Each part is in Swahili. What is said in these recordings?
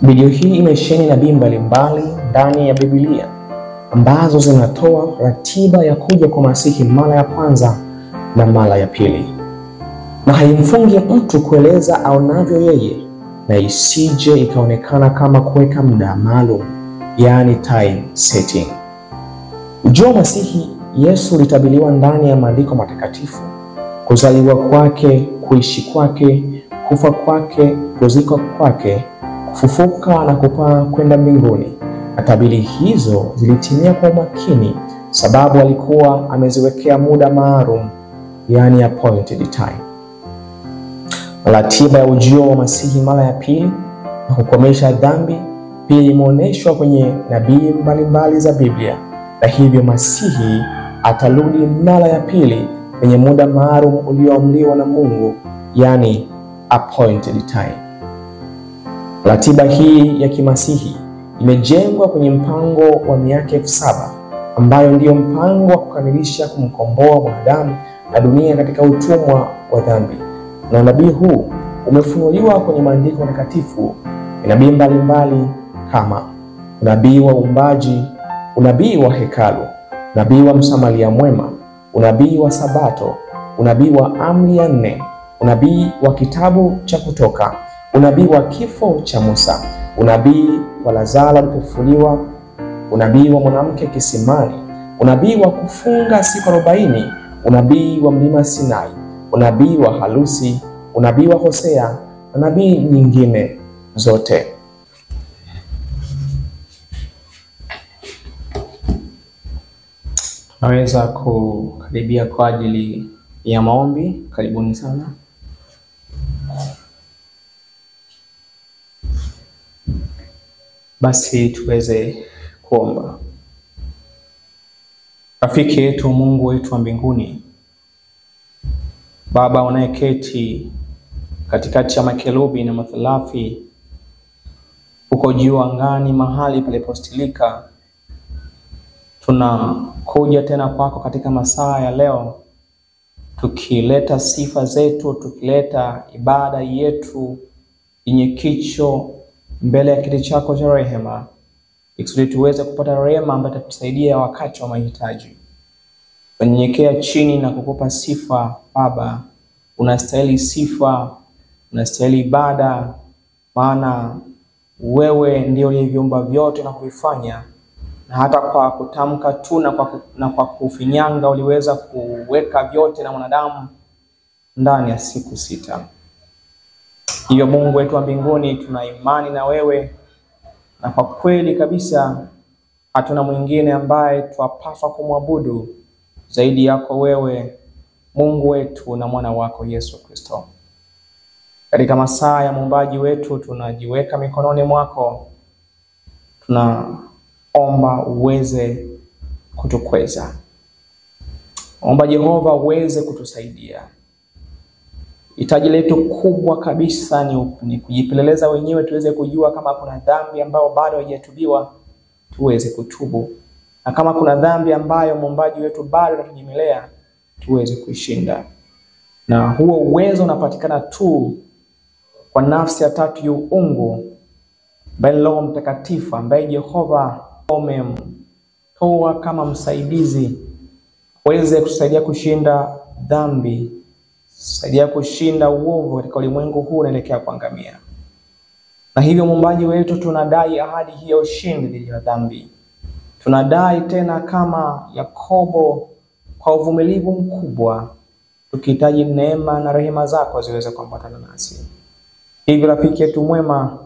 Video hii imesheheni nabii mbalimbali ndani ya Biblia ambazo zinatoa ratiba ya kuja kwa Masihi mara ya kwanza na mara ya pili, na haimfungi mtu kueleza aonavyo yeye, na isije ikaonekana kama kuweka muda maalum, yani time setting. Ujio wa Masihi Yesu ulitabiliwa ndani ya maandiko matakatifu: kuzaliwa kwake, kuishi kwake, kufa kwake, kuzikwa kwake, kufufuka na kupaa kwenda mbinguni. Na tabiri hizo zilitimia kwa umakini, sababu alikuwa ameziwekea muda maalum, yani appointed time. Ratiba ya ujio wa Masihi mara ya pili na kukomesha dhambi pia imeonyeshwa kwenye nabii mbalimbali za Biblia, na hivyo Masihi atarudi mara ya pili kwenye muda maalum ulioamriwa na Mungu, yani appointed time. Ratiba hii ya kimasihi imejengwa kwenye mpango wa miaka 7,000 ambayo ndiyo mpango wa kukamilisha kumkomboa mwanadamu na dunia katika utumwa wa dhambi. Na nabii huu umefunuliwa kwenye maandiko matakatifu nabii mbalimbali kama unabii wa uumbaji, unabii wa hekalu, unabii wa msamaria mwema, unabii wa sabato, unabii wa amri ya 4, unabii wa kitabu cha Kutoka, unabii wa kifo cha Musa, unabii wa Lazaro alipofufuliwa, unabii wa mwanamke kisimani, unabii wa kufunga siku 40, unabii wa mlima Sinai, unabii wa harusi, unabii wa Hosea na nabii nyingine zote. Naweza kukaribia kwa ajili ya maombi. Karibuni sana. Basi tuweze kuomba. Rafiki yetu, Mungu wetu wa mbinguni, Baba unayeketi katikati ya makerubi na mathalathi, uko juu angani mahali palipostilika, tunakuja tena kwako katika masaa ya leo, tukileta sifa zetu, tukileta ibada yetu yenye kicho mbele ya kiti chako cha rehema, ili tuweze kupata rehema ambayo itatusaidia wakati wa mahitaji. Tunyenyekea chini na kukupa sifa. Baba, unastahili sifa, unastahili ibada, maana wewe ndio uliyeviumba vyote na kuvifanya, na hata kwa kutamka tu na kwa kufinyanga uliweza kuweka vyote na mwanadamu ndani ya siku 6. Hivyo Mungu wetu wa mbinguni, tuna imani na wewe, na kwa kweli kabisa hatuna mwingine ambaye twapaswa kumwabudu zaidi yako wewe, Mungu wetu na mwana wako Yesu Kristo. Katika masaa ya muumbaji wetu tunajiweka mikononi mwako. Tunaomba uweze kutukweza. Omba Jehova uweze kutusaidia. Hitaji letu kubwa kabisa ni kujipeleleza wenyewe, tuweze kujua kama kuna dhambi ambayo bado haijatubiwa, tuweze kutubu. Na kama kuna dhambi ambayo muumbaji wetu bado anatujimelea, tuweze kuishinda. Na huo uwezo unapatikana tu kwa nafsi ya tatu ya uungu, bali Roho Mtakatifu ambaye Jehova umemtoa kama msaidizi, uweze kusaidia kushinda dhambi, saidia kushinda uovu katika ulimwengu huu unaelekea kuangamia. Na hivyo muumbaji wetu, tunadai ahadi hii ya ushindi dhidi ya dhambi. Tunadai tena kama Yakobo kwa uvumilivu mkubwa, tukihitaji neema na rehema zako ziweze kuambatana nasi. Hivyo rafiki yetu mwema,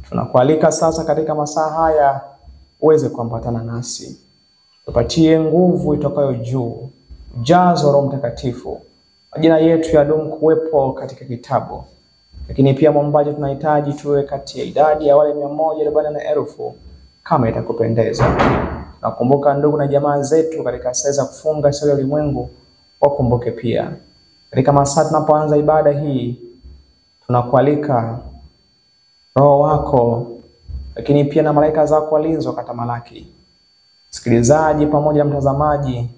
tunakualika sasa katika masaa haya uweze kuambatana nasi. Tupatie nguvu itokayo juu, ujazo Roho Mtakatifu. Majina yetu yadumu kuwepo katika kitabu. Lakini pia muumbaji, tunahitaji tuwe kati ya idadi ya wale 140,000 kama itakupendeza. Tunakumbuka ndugu na jamaa zetu katika saa za kufunga sala ya ulimwengu, wakumbuke pia. Katika masaa tunapoanza ibada hii, tunakualika Roho wako, lakini pia na malaika zako walinzi wakatamalaki. Sikilizaji pamoja na mtazamaji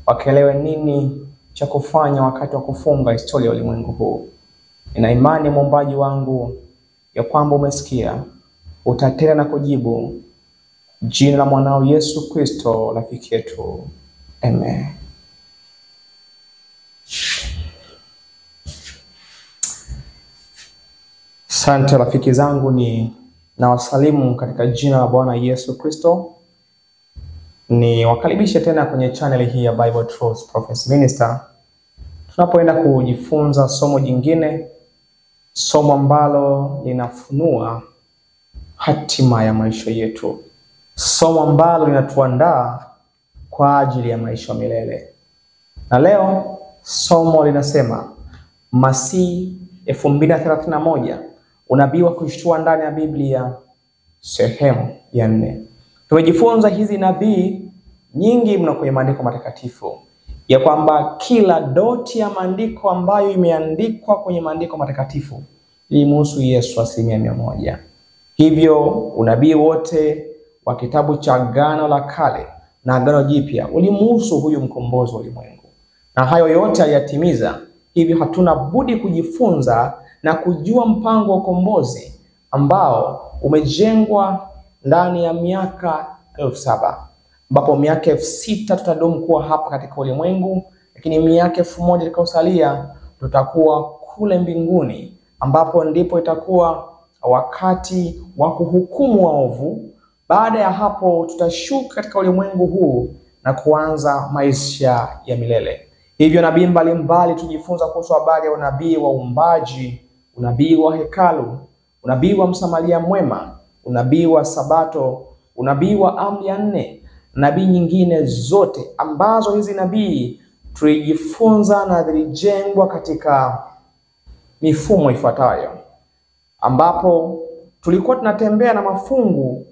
wakielewe nini cha kufanya wakati wa kufunga historia ya ulimwengu huu. Nina imani muumbaji wangu ya kwamba umesikia, utatenda na kujibu. Jina la mwanao Yesu Kristo rafiki yetu. Amen. Asante rafiki zangu, ni nawasalimu katika jina la Bwana Yesu Kristo. Ni wakaribishe tena kwenye channel hii ya Bible Truth Prophecy Minister. Tunapoenda kujifunza somo jingine, somo ambalo linafunua hatima ya maisha yetu. Somo ambalo linatuandaa kwa ajili ya maisha milele. Na leo somo linasema Masihi 2031, unabii wa kushtua ndani ya Biblia, sehemu ya 4. Tumejifunza hizi nabii nyingi mna kwenye maandiko matakatifu, ya kwamba kila doti ya maandiko ambayo imeandikwa kwenye maandiko matakatifu ilimhusu Yesu 100%. Hivyo unabii wote wa kitabu cha Agano la Kale na Agano Jipya ulimhusu huyu mkombozi wa ulimwengu, na hayo yote aliyatimiza. Hivyo hatuna budi kujifunza na kujua mpango wa ukombozi ambao umejengwa ndani ya miaka 7,000, ambapo miaka 6,000 tutadumu kuwa hapa katika ulimwengu, lakini miaka 1,000 itakayosalia tutakuwa kule mbinguni, ambapo ndipo itakuwa wakati wa kuhukumu waovu. Baada ya hapo tutashuka katika ulimwengu huu na kuanza maisha ya milele. Hivyo nabii mbalimbali tujifunza kuhusu habari ya unabii wa uumbaji, unabii wa hekalu, unabii wa msamaria mwema, unabii wa Sabato, unabii wa amri ya 4, nabii nyingine zote ambazo hizi nabii tulijifunza na zilijengwa katika mifumo ifuatayo, ambapo tulikuwa tunatembea na mafungu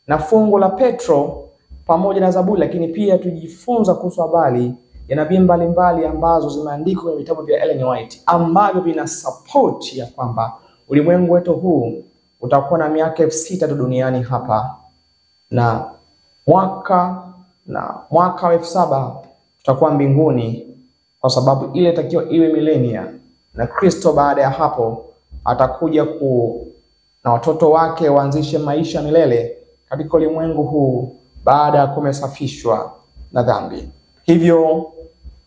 na fungu la Petro pamoja na Zaburi, lakini pia tujifunza kuhusu habari ya nabii mbalimbali ambazo zimeandikwa kwenye vitabu vya Ellen White, ambavyo vina support ya kwamba ulimwengu wetu huu utakuwa na miaka 6,000 tu duniani hapa, na mwaka wa 7,000 tutakuwa mbinguni, kwa sababu ile itakiwa iwe milenia, na Kristo baada ya hapo atakuja na watoto wake waanzishe maisha milele katika ulimwengu huu baada ya kumesafishwa na dhambi. Hivyo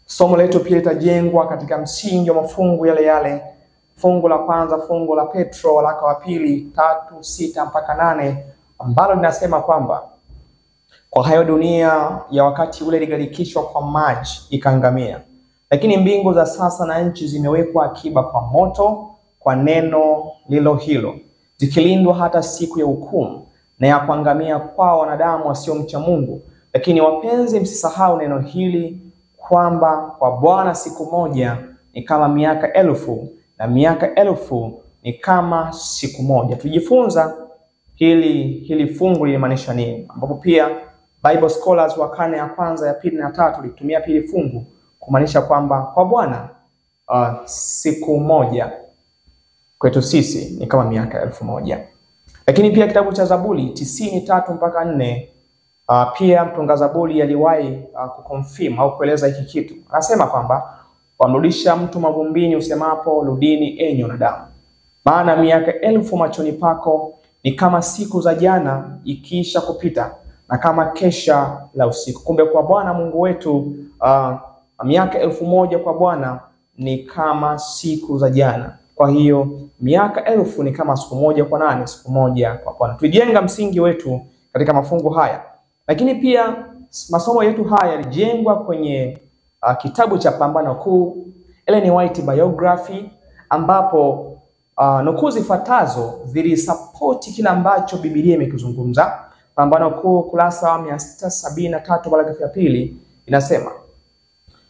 somo letu pia litajengwa katika msingi wa mafungu yale yale. Fungu la kwanza, fungu la Petro waraka wa pili 3:6 mpaka 8, ambalo linasema kwamba kwa hayo dunia ya wakati ule iligarikishwa kwa maji ikaangamia, lakini mbingu za sasa na nchi zimewekwa akiba kwa moto kwa neno lilo hilo, zikilindwa hata siku ya hukumu na ya kuangamia kwa wanadamu wasiomcha Mungu. Lakini wapenzi, msisahau neno hili, kwamba kwa Bwana siku moja ni kama miaka 1,000 na miaka 1,000 ni kama siku moja. Tujifunza hili fungu linamaanisha nini, ambapo pia Bible scholars wa karne ya kwanza, ya pili na tatu litumia pili fungu kumaanisha kwamba kwa Bwana siku moja kwetu sisi ni kama miaka 1,000. Lakini pia kitabu cha Zaburi 93 mpaka 4, pia mtunga Zaburi aliwahi kuconfirm au kueleza hiki kitu. Anasema kwamba wamrudisha mtu mavumbini usemapo, rudini enyi wanadamu, maana miaka 1,000 machoni pako ni kama siku za jana ikiisha kupita, na kama kesha la usiku. Kumbe kwa Bwana Mungu wetu miaka 1,000 kwa Bwana ni kama siku za jana. Kwa hiyo miaka 1,000 ni kama siku moja kwa nani? Siku moja kwa Bwana. Tujenga msingi wetu katika mafungu haya. Lakini pia masomo yetu haya yalijengwa kwenye kitabu cha Pambano Kuu, Ellen White Biography, ambapo nukuu zifuatazo zilisapoti kila ambacho Biblia imekizungumza. Pambano Kuu kurasa wa 673 paragrafu ya 2 inasema,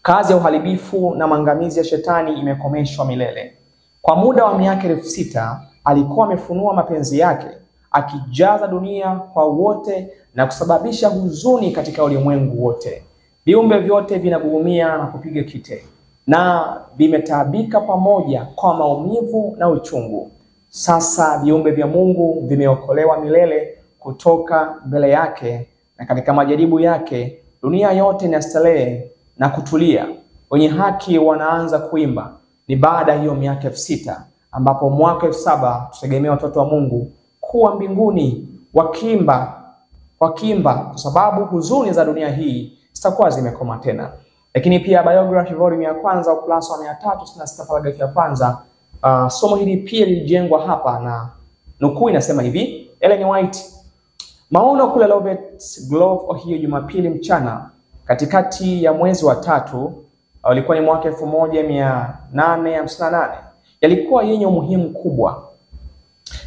kazi ya uharibifu na maangamizi ya shetani imekomeshwa milele. Kwa muda wa miaka 6,000 alikuwa amefunua mapenzi yake, akijaza dunia kwa wote na kusababisha huzuni katika ulimwengu wote. Viumbe vyote vinagugumia na kupiga kite, na vimetaabika pamoja kwa maumivu na uchungu. Sasa viumbe vya Mungu vimeokolewa milele kutoka mbele yake, na katika majaribu yake dunia yote inastarehe na kutulia. Wenye haki wanaanza kuimba. Ni baada hiyo miaka 6,000 ambapo mwaka 7,000 tutegemea watoto wa Mungu kuwa mbinguni wakiimba kwa sababu huzuni za dunia hii zitakuwa zimekoma tena. Lakini pia Biography volume ya kwanza ukurasa wa 366 paragraph ya kwanza, somo hili pia lilijengwa hapa na nukuu inasema hivi: Ellen White, maono kule Lovett Grove hiyo Jumapili mchana katikati ya mwezi wa 3 ulikuwa ni mwaka 1858 yalikuwa yenye umuhimu kubwa.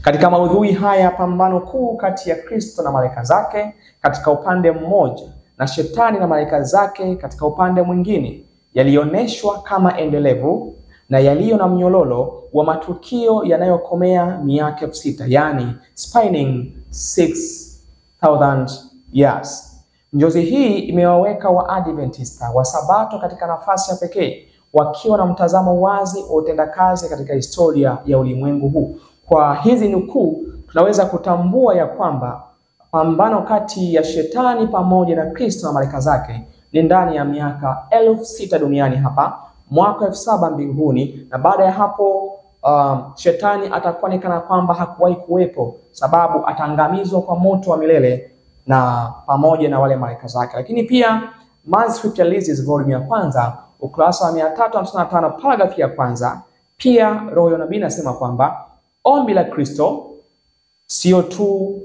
Katika maudhui haya, pambano kuu kati ya Kristo na malaika zake katika upande mmoja na shetani na malaika zake katika upande mwingine yalioneshwa kama endelevu na yaliyo na mnyololo wa matukio yanayokomea miaka 6,000, yani spanning 6,000 years. Njozi hii imewaweka Waadventista wa Sabato katika nafasi ya pekee, wakiwa na mtazamo wazi wa utendakazi katika historia ya ulimwengu huu. Kwa hizi nukuu tunaweza kutambua ya kwamba pambano kati ya shetani pamoja na Kristo na malaika zake ni ndani ya miaka 6,000 duniani hapa, mwaka 7,000 mbinguni, na baada ya hapo shetani atakuwa ni kana kwamba hakuwahi kuwepo, sababu ataangamizwa kwa moto wa milele na pamoja na wale malaika zake. Lakini pia Manuscript Releases volume ya kwanza ukurasa wa 355 paragraph ya kwanza, pia Roho ya Nabii inasema kwamba ombi la Kristo sio tu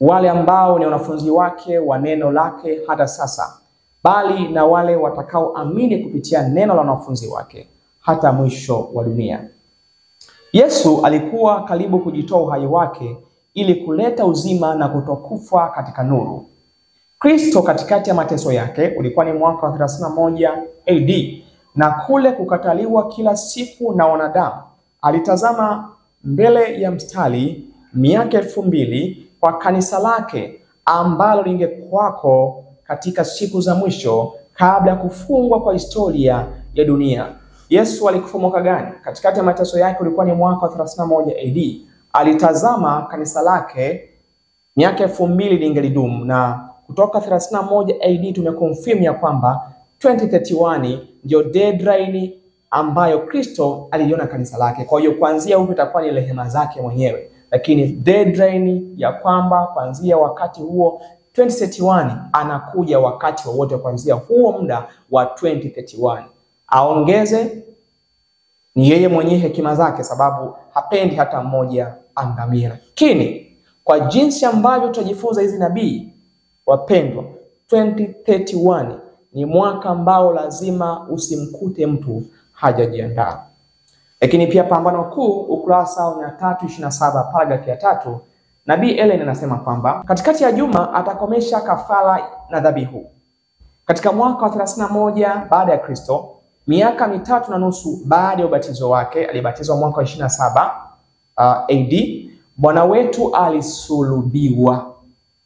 wale ambao ni wanafunzi wake wa neno lake hata sasa, bali na wale watakaoamini kupitia neno la wanafunzi wake hata mwisho wa dunia. Yesu alikuwa karibu kujitoa uhai wake ili kuleta uzima na kutokufa katika nuru. Kristo katikati ya mateso yake ulikuwa ni mwaka wa 31 AD, na kule kukataliwa kila siku na wanadamu, alitazama mbele ya mstari miaka 2,000 kwa kanisa lake ambalo lingekuwako katika siku za mwisho kabla ya kufungwa kwa historia ya dunia. Yesu alikufa mwaka gani? Katikati ya mateso yake ulikuwa ni mwaka wa 31 AD. Alitazama kanisa lake miaka 2,000 lingelidumu, na kutoka 31 AD tumekonfirm ya kwamba 2031 ndio deadline ambayo Kristo aliona kanisa lake. Kwa hiyo kuanzia huko itakuwa ni rehema zake mwenyewe, lakini deadline ya kwamba kuanzia wakati huo 2031 anakuja wakati wowote kuanzia huo muda wa 2031. Aongeze ni yeye mwenye hekima zake, sababu hapendi hata mmoja angamie. Lakini kwa jinsi ambavyo tutajifunza hizi nabii, wapendwa, 2031 ni mwaka ambao lazima usimkute mtu hajajiandaa. Lakini pia pambano kuu ukurasa wa 327 paragraph ya 3, Nabii Ellen anasema kwamba katikati ya juma atakomesha kafara na dhabihu. Katika mwaka wa 31 baada ya Kristo, miaka 3.5 baada ya ubatizo wake, alibatizwa mwaka wa 27 AD, Bwana wetu alisulubiwa.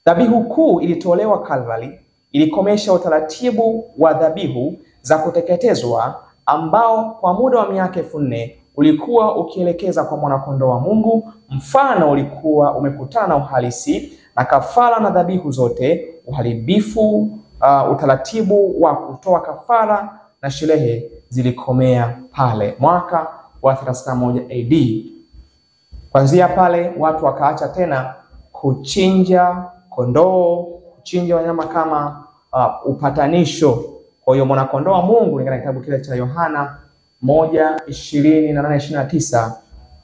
Dhabihu kuu ilitolewa Calvary, ilikomesha utaratibu wa dhabihu za kuteketezwa ambao kwa muda wa miaka 4,000 ulikuwa ukielekeza kwa mwanakondoo wa Mungu. Mfano ulikuwa umekutana na uhalisi na kafara na dhabihu zote, uharibifu, utaratibu wa kutoa kafara na sherehe zilikomea pale mwaka wa 31 AD. Kuanzia pale watu wakaacha tena kuchinja kondoo, kuchinja wanyama kama upatanisho. Kwa hiyo mwanakondoo wa Mungu kulingana na kitabu kile cha Yohana 1:28-29,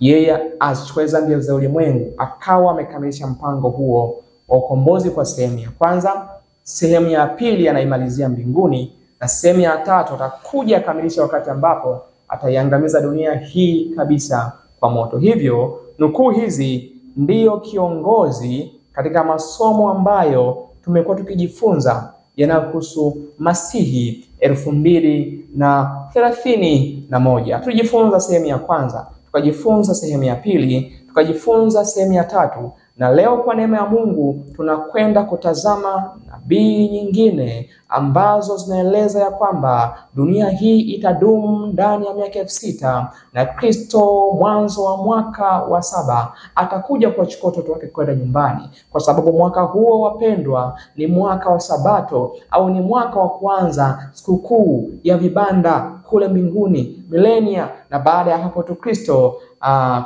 yeye azichukue dhambi za ulimwengu, akawa amekamilisha mpango huo wa ukombozi kwa sehemu ya kwanza. Sehemu ya pili anaimalizia mbinguni, na sehemu ya tatu atakuja akamilisha wakati ambapo ataiangamiza dunia hii kabisa kwa moto. Hivyo nukuu hizi ndiyo kiongozi katika masomo ambayo tumekuwa tukijifunza yanayohusu Masihi 2031. Tulijifunza sehemu ya kwanza, tukajifunza sehemu ya pili, tukajifunza sehemu ya tatu, na leo kwa neema ya Mungu tunakwenda kutazama nabii nyingine ambazo zinaeleza ya kwamba dunia hii itadumu ndani ya miaka 6,000 na Kristo mwanzo wa mwaka wa 7 atakuja kuwachukua watoto wake kwenda nyumbani, kwa sababu mwaka huo, wapendwa, ni mwaka wa Sabato au ni mwaka wa kwanza sikukuu ya vibanda kule mbinguni milenia, na baada ya hapo tu Kristo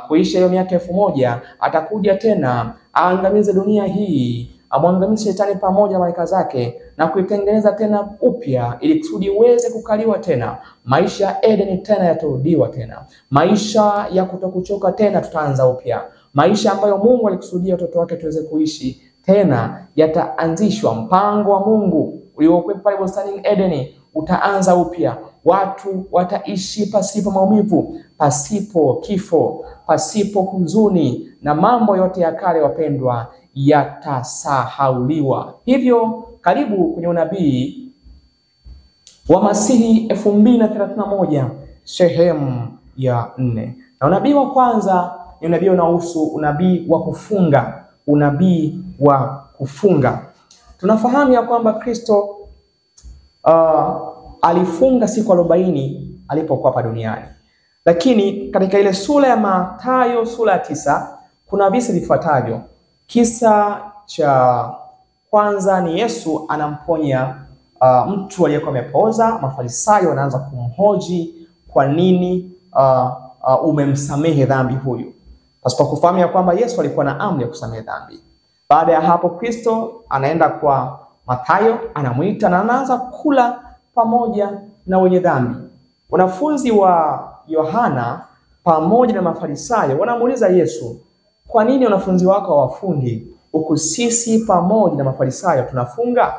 kuisha hiyo miaka 1000 atakuja tena aangamize dunia hii, amwangamize shetani pamoja na malaika zake na kuitengeneza tena upya ili kusudi iweze kukaliwa tena. Maisha ya Eden tena yatarudiwa tena. Maisha ya kutokuchoka tena tutaanza upya. Maisha ambayo Mungu alikusudia watoto wake tuweze kuishi tena yataanzishwa. Mpango wa Mungu uliokuwa pale bustani Eden utaanza upya. Watu wataishi pasipo maumivu, pasipo kifo, pasipo huzuni, na mambo yote ya kale wapendwa yatasahauliwa. Hivyo karibu kwenye unabii wa Masihi 2031 sehemu ya 4. Na unabii wa kwanza ni unabii unaohusu unabii wa kufunga. Unabii wa kufunga. Tunafahamu ya kwamba Kristo alifunga siku 40 alipokuwa hapa duniani. Lakini katika ile sura ya Mathayo sura ya 9 kuna visa vifuatavyo. Kisa cha kwanza ni Yesu anamponya mtu aliyekuwa amepooza. Mafarisayo wanaanza kumhoji, kwa nini umemsamehe dhambi huyu? Pasipo kufahamu ya kwamba Yesu alikuwa na amri ya kusamehe dhambi. Baada ya hapo Kristo anaenda kwa Mathayo, anamuita na anaanza kula pamoja na wenye dhambi. Wanafunzi wa Yohana pamoja na Mafarisayo wanamuuliza Yesu, kwa nini wanafunzi wako hawafungi huku sisi pamoja na Mafarisayo tunafunga?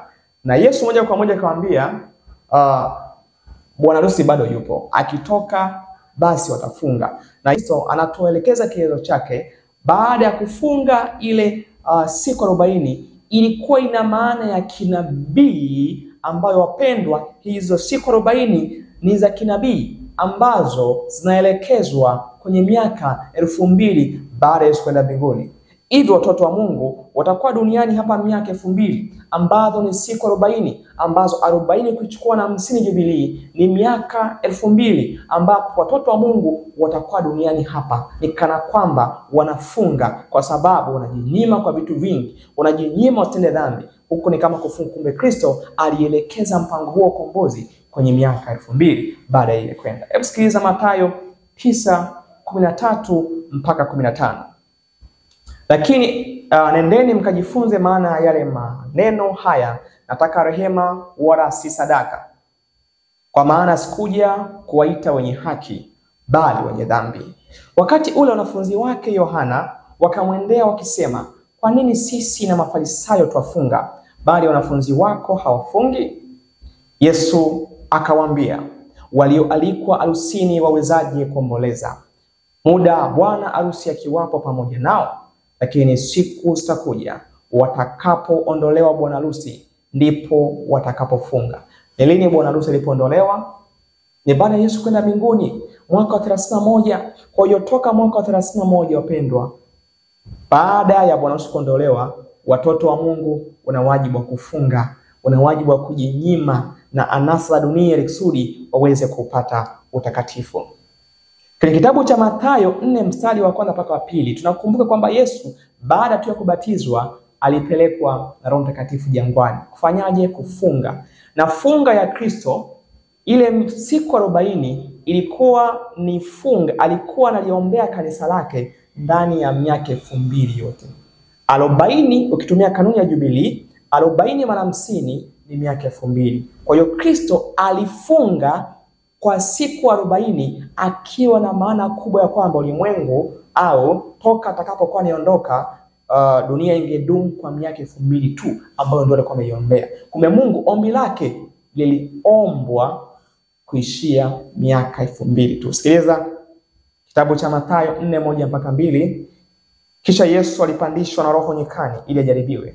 Na Yesu moja kwa moja akamwambia, bwana harusi bado yupo, akitoka basi watafunga. Na Kristo anatuelekeza kielezo chake. Baada ya kufunga ile siku 40 ilikuwa ina maana ya kinabii, ambayo wapendwa, hizo siku 40 ni za kinabii ambazo zinaelekezwa kwenye miaka 2000 baada ya Yesu kwenda mbinguni. Hivyo watoto wa Mungu watakuwa duniani hapa miaka 2000 ambazo ni siku 40, ambazo 40 kuchukua na 50 jubilii ni miaka 2000, ambapo watoto wa Mungu watakuwa duniani hapa ni kana kwamba wanafunga, kwa sababu wanajinyima kwa vitu vingi, wanajinyima wasitende dhambi. Huko ni kama kufunga. Kumbe Kristo alielekeza mpango huo kombozi kwenye miaka 2000 baada ya ile kwenda. Hebu sikiliza Mathayo 9:13 mpaka 15. Lakini nendeni mkajifunze maana ya yale maneno haya, nataka rehema wala si sadaka, kwa maana sikuja kuwaita wenye haki bali wenye dhambi. Wakati ule wanafunzi wake Yohana wakamwendea wakisema, kwa nini sisi na Mafarisayo twafunga bali wanafunzi wako hawafungi? Yesu akawaambia, walioalikwa harusini wawezaje kuomboleza muda bwana harusi akiwapo pamoja nao? Lakini siku zitakuja watakapoondolewa bwana harusi, ndipo watakapofunga. Ni lini bwana harusi alipoondolewa? Ni baada ya Yesu kwenda mbinguni mwaka wa 31. Kwa hiyo toka mwaka wa 31 wapendwa, baada ya bwana harusi kuondolewa, watoto wa Mungu wana wajibu wa kufunga, wana wajibu wa kujinyima na anasa za dunia ili kusudi waweze kupata utakatifu. Kwenye kitabu cha Mathayo 4 mstari wa 1 mpaka wa 2 tunakumbuka kwamba Yesu baada tu ya kubatizwa alipelekwa na Roho Mtakatifu jangwani. Kufanyaje? Kufunga. Na funga ya Kristo ile siku 40 ilikuwa ni funga, alikuwa analiombea kanisa lake ndani ya miaka 2000 yote. 40 ukitumia kanuni ya jubilii, 40 mara 50 ni miaka 2000. Kwa hiyo Kristo alifunga kwa siku 40 akiwa na maana kubwa ya kwamba ulimwengu au toka atakapokuwa niondoka dunia ingedumu kwa miaka 2000 tu, ambayo ndio alikuwa ameiombea. Kumbe Mungu ombi lake liliombwa kuishia miaka 2000 tu. Sikiliza kitabu cha Mathayo 4:1 mpaka 2. Kisha Yesu alipandishwa na Roho nyikani ili ajaribiwe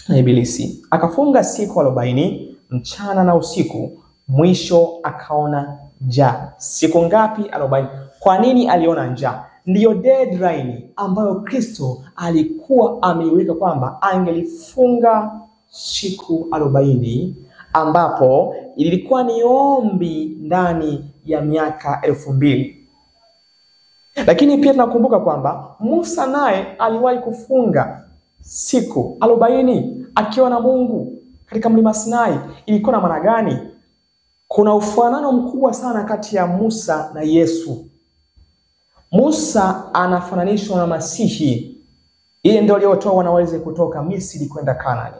na Ibilisi. Akafunga siku 40 mchana na usiku, mwisho akaona njaa. Siku ngapi? 40. Kwa nini aliona njaa? Ndiyo deadline ambayo Kristo alikuwa ameiweka kwamba angelifunga siku 40, ambapo ilikuwa ni ombi ndani ya miaka 2000. Lakini pia tunakumbuka kwamba Musa naye aliwahi kufunga siku 40 akiwa na Mungu katika mlima Sinai. Ilikuwa na maana gani? Kuna ufanano mkubwa sana kati ya Musa na Yesu. Musa anafananishwa na Masihi. Yeye ndio aliyotoa wana wa Israeli kutoka Misri kwenda Kanaani.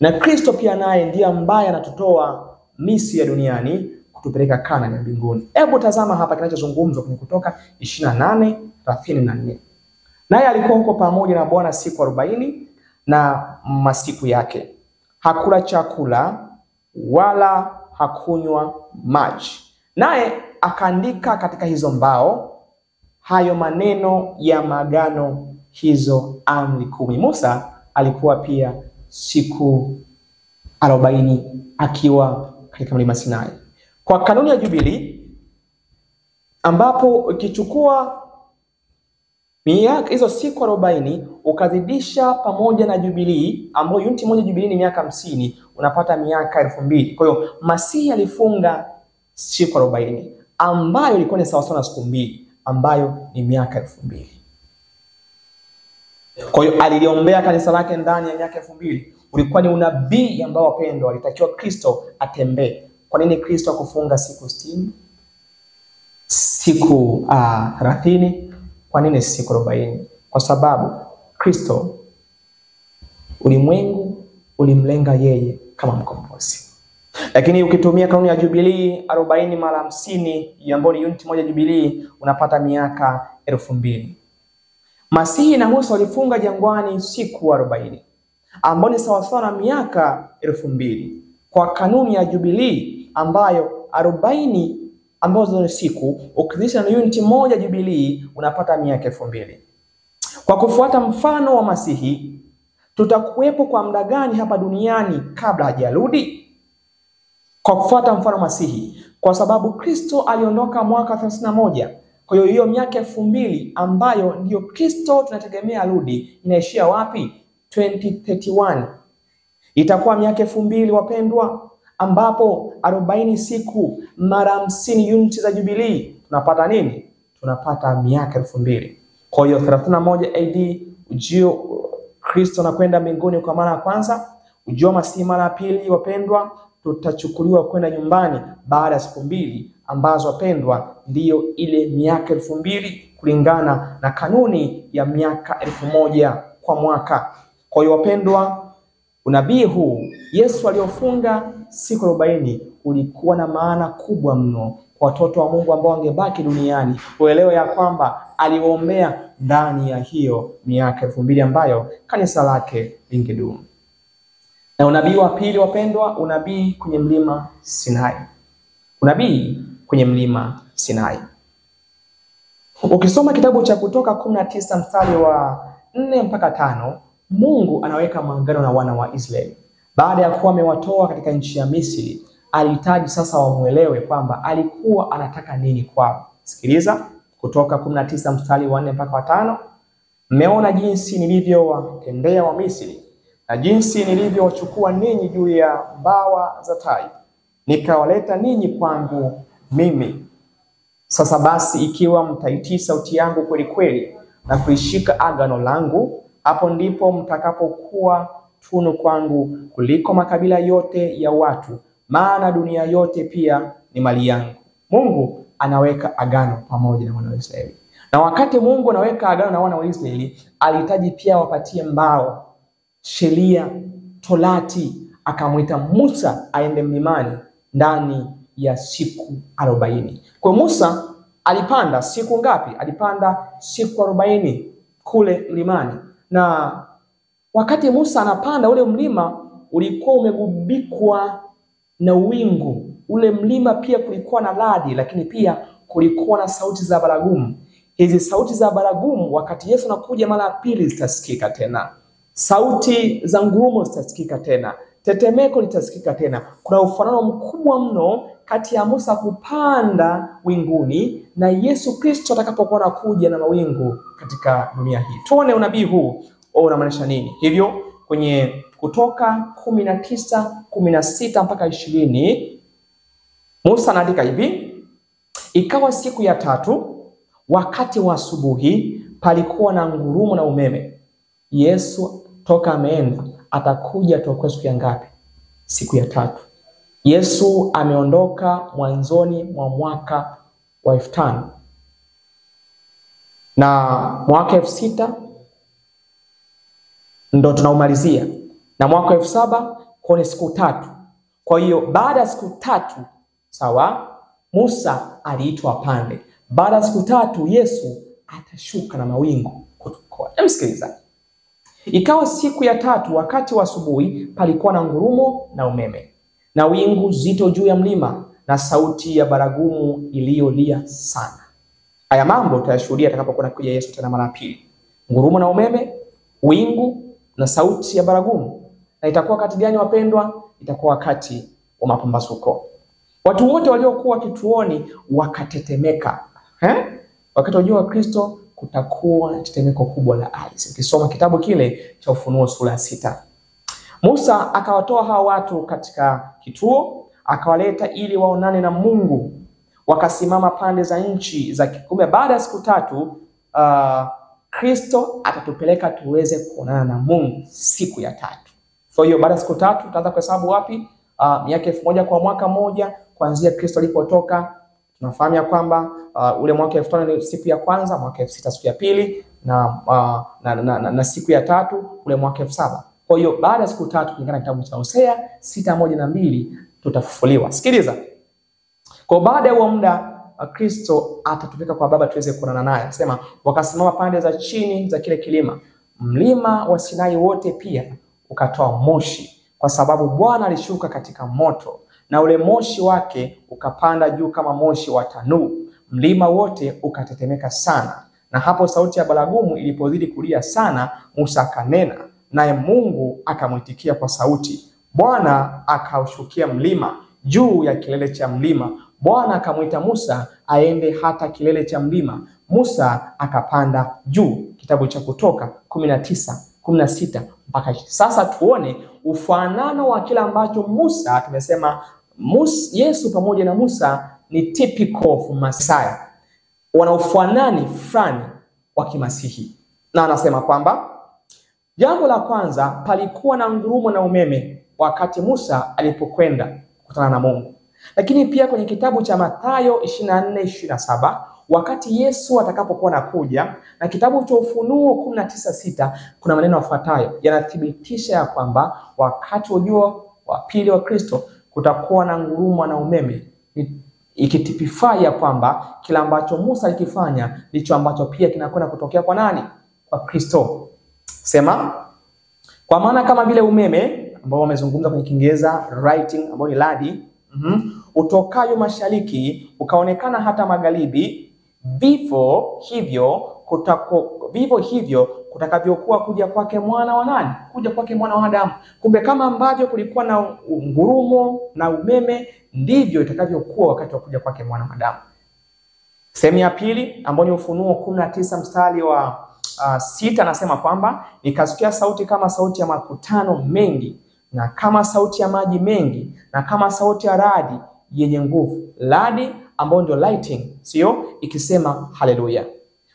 Na Kristo pia naye ndiye ambaye anatutoa Misri ya duniani kutupeleka Kanaani ya mbinguni. Hebu tazama hapa kinachozungumzwa kwenye Kutoka 28:34. Naye alikuwa huko pamoja na Bwana siku 40 na masiku yake. Hakula chakula wala hakunywa maji. Naye akaandika katika hizo mbao hayo maneno ya maagano, hizo amri 10. Musa alikuwa pia siku 40 akiwa katika mlima Sinai. Kwa kanuni ya Jubilii, ambapo ukichukua miaka hizo siku 40 ukazidisha pamoja na Jubilii, ambayo uniti moja Jubilii ni miaka 50, unapata miaka 2000. Kwa hiyo Masihi alifunga siku 40 ambayo ilikuwa ni sawa na siku 2, ambayo ni miaka 2000. Kwa hiyo aliliombea kanisa lake ndani ya miaka 2000. Ulikuwa ni unabii ambao wapendwa alitakiwa Kristo atembee. Kwa nini Kristo akufunga siku 60? Siku 30? Kwa nini siku 40? Kwa sababu Kristo ulimwengu ulimlenga yeye kama mkombozi. Lakini ukitumia kanuni ya Jubilii 40 mara 50 ambayo ni uniti moja Jubilii, unapata miaka 2000. Masihi na Musa walifunga jangwani siku 40 ambayo ni sawa na miaka 2000. Kwa kanuni ya Jubilii ambayo 40 ambazo ni siku ukizidisha na uniti moja Jubilii, unapata miaka 2000. Kwa kufuata mfano wa Masihi, tutakuwepo kwa muda gani hapa duniani kabla hajarudi? Kwa kufuata mfano wa Masihi, kwa sababu Kristo aliondoka mwaka 31. Kwa hiyo hiyo miaka 2000 ambayo ndio Kristo tunategemea arudi, inaishia wapi? 2031. Itakuwa miaka 2000 wapendwa, ambapo 40 siku mara 50 uniti za Jubilii, tunapata nini? Tunapata miaka 2000. Kwa hiyo 31 AD ujio Kristo na kwenda mbinguni kwa mara ya kwanza. Ujio Masihi mara ya pili wapendwa, tutachukuliwa kwenda nyumbani baada ya siku 2 ambazo wapendwa ndiyo ile miaka 2000 kulingana na kanuni ya miaka 1000 kwa mwaka. Kwa hiyo wapendwa, unabii huu Yesu aliofunga siku 40 ulikuwa na maana kubwa mno kwa watoto wa Mungu ambao wangebaki duniani, kuelewa ya kwamba aliombea ndani ya hiyo miaka 2000 ambayo kanisa lake lingedumu. Na unabii wa pili wapendwa, unabii kwenye mlima Sinai. Unabii kwenye mlima Sinai. Ukisoma kitabu cha Kutoka 19 mstari wa 4 mpaka 5, Mungu anaweka maagano na wana wa Israeli. Baada ya kuwa amewatoa katika nchi ya Misri, alihitaji sasa wamuelewe kwamba alikuwa anataka nini kwao. Sikiliza Kutoka 19 mstari wa 4 mpaka 5. Mmeona jinsi nilivyowatendea wa Misri na jinsi nilivyowachukua ninyi juu ya mbawa za tai, nikawaleta ninyi kwangu mimi. Sasa basi, ikiwa mtaitii sauti yangu kweli kweli na kuishika agano langu, hapo ndipo mtakapokuwa tunu kwangu kuliko makabila yote ya watu, maana dunia yote pia ni mali yangu. Mungu anaweka agano pamoja na wana wa Israeli. Na wakati Mungu anaweka agano na wana wa Israeli, alihitaji pia wapatie mbao, sheria, Torati. Akamwita Musa aende mlimani ndani ya siku 40. Kwa Musa alipanda siku ngapi? Alipanda siku 40 kule mlimani. Na wakati Musa anapanda, ule mlima ulikuwa umegubikwa na wingu. Ule mlima pia kulikuwa na radi, lakini pia kulikuwa na sauti za baragumu. Hizi sauti za baragumu wakati Yesu anakuja mara ya pili zitasikika tena. Sauti za ngurumo zitasikika tena. Tetemeko litasikika tena. Kuna ufanano mkubwa mno kati ya Musa kupanda winguni na Yesu Kristo atakapokuwa anakuja na mawingu katika dunia hii. Tuone unabii huu unamaanisha nini. Hivyo kwenye Kutoka 19:16 mpaka 20, Musa anaandika hivi: ikawa siku ya 3 wakati wa asubuhi, palikuwa na ngurumo na umeme. Yesu toka ameenda atakuja tokwe siku ya ngapi? Siku ya 3. Yesu ameondoka mwanzoni mwa mwaka wa 1500 na mwaka 6000 ndo tunaumalizia, na mwaka 7000 kwa siku 3. Kwa hiyo baada ya siku 3, sawa, Musa aliitwa pande. Baada ya siku 3 Yesu atashuka na mawingu kutukoa. Msikiliza. Ikawa siku ya 3 wakati wa asubuhi, palikuwa na ngurumo na umeme na wingu zito juu ya mlima na sauti ya baragumu iliyolia sana. Haya mambo tutayashuhudia atakapokuwa kuja Yesu tena mara pili. Ngurumo na umeme, wingu na sauti ya baragumu. Na itakuwa wakati gani wapendwa? Itakuwa wakati wa mapambazuko. Watu wote waliokuwa kituoni wakatetemeka. Wakati wajua Kristo kutakuwa na tetemeko kubwa la ardhi. Ukisoma kitabu kile cha Ufunuo sura 6. Musa akawatoa hao watu katika kituo, akawaleta ili waonane na Mungu. Wakasimama pande za nchi za kumbe. Baada ya siku 3 Kristo atatupeleka tuweze kuonana na Mungu siku ya 3. Kwa hiyo baada ya siku 3 tutaanza kuhesabu wapi? Miaka 1000 kwa mwaka mmoja kuanzia Kristo alipotoka. Tunafahamu ya kwamba ule mwaka 1500 ni siku ya kwanza, mwaka 6000 siku ya pili, na siku ya 3 ule mwaka 7000. Kwa hiyo baada ya siku 3 kulingana na kitabu cha Hosea 6:1 na 2 tutafufuliwa. Sikiliza. Kwa baada ya huo muda Kristo atatupeleka kwa Baba tuweze kuonana naye. Sema wakasimama pande za chini za kile kilima. Mlima wa Sinai wote pia ukatoa moshi, kwa sababu Bwana alishuka katika moto, na ule moshi wake ukapanda juu kama moshi wa tanuu. Mlima wote ukatetemeka sana. Na hapo sauti ya baragumu ilipozidi kulia sana, Musa akanena, naye Mungu akamwitikia kwa sauti. Bwana akaushukia mlima juu ya kilele cha mlima. Bwana akamwita Musa aende hata kilele cha mlima. Musa akapanda juu. Kitabu cha Kutoka 19:16 mpaka. Sasa tuone ufanano wa kila ambacho Musa tumesema Yesu pamoja na Musa ni typical of Messiah. Wana ufanani fulani wa kimasihi. Na anasema kwamba jambo la kwanza, palikuwa na ngurumo na umeme wakati Musa alipokwenda kukutana na Mungu. Lakini pia kwenye kitabu cha Mathayo 24:27 wakati Yesu atakapokuwa anakuja, na kitabu cha Ufunuo 19:6 kuna maneno yafuatayo yanathibitisha ya kwamba wakati ujio wa pili wa Kristo kutakuwa na ngurumo na umeme, ikitify ya kwamba kila ambacho Musa alikifanya ndicho ambacho pia kinakwenda kutokea kwa nani? Kwa Kristo. Sema kwa maana kama vile umeme ambao wamezungumza kwenye Kiingereza writing ambao ni radi, utokayo mashariki ukaonekana hata magharibi, vivyo hivyo kutakavyokuwa kuja kwake mwana wa nani? Kuja kwake mwana wa Adamu. Kumbe kama ambavyo kulikuwa na ngurumo na umeme, ndivyo itakavyokuwa wakati wa kuja kwake mwana wa Adamu. Sehemu ya pili ambayo ni Ufunuo 19 mstari wa 6 anasema kwamba nikasikia sauti kama sauti ya makutano mengi, na kama sauti ya maji mengi, na kama sauti ya radi yenye nguvu. Radi ambayo ndio lighting, sio? Ikisema haleluya.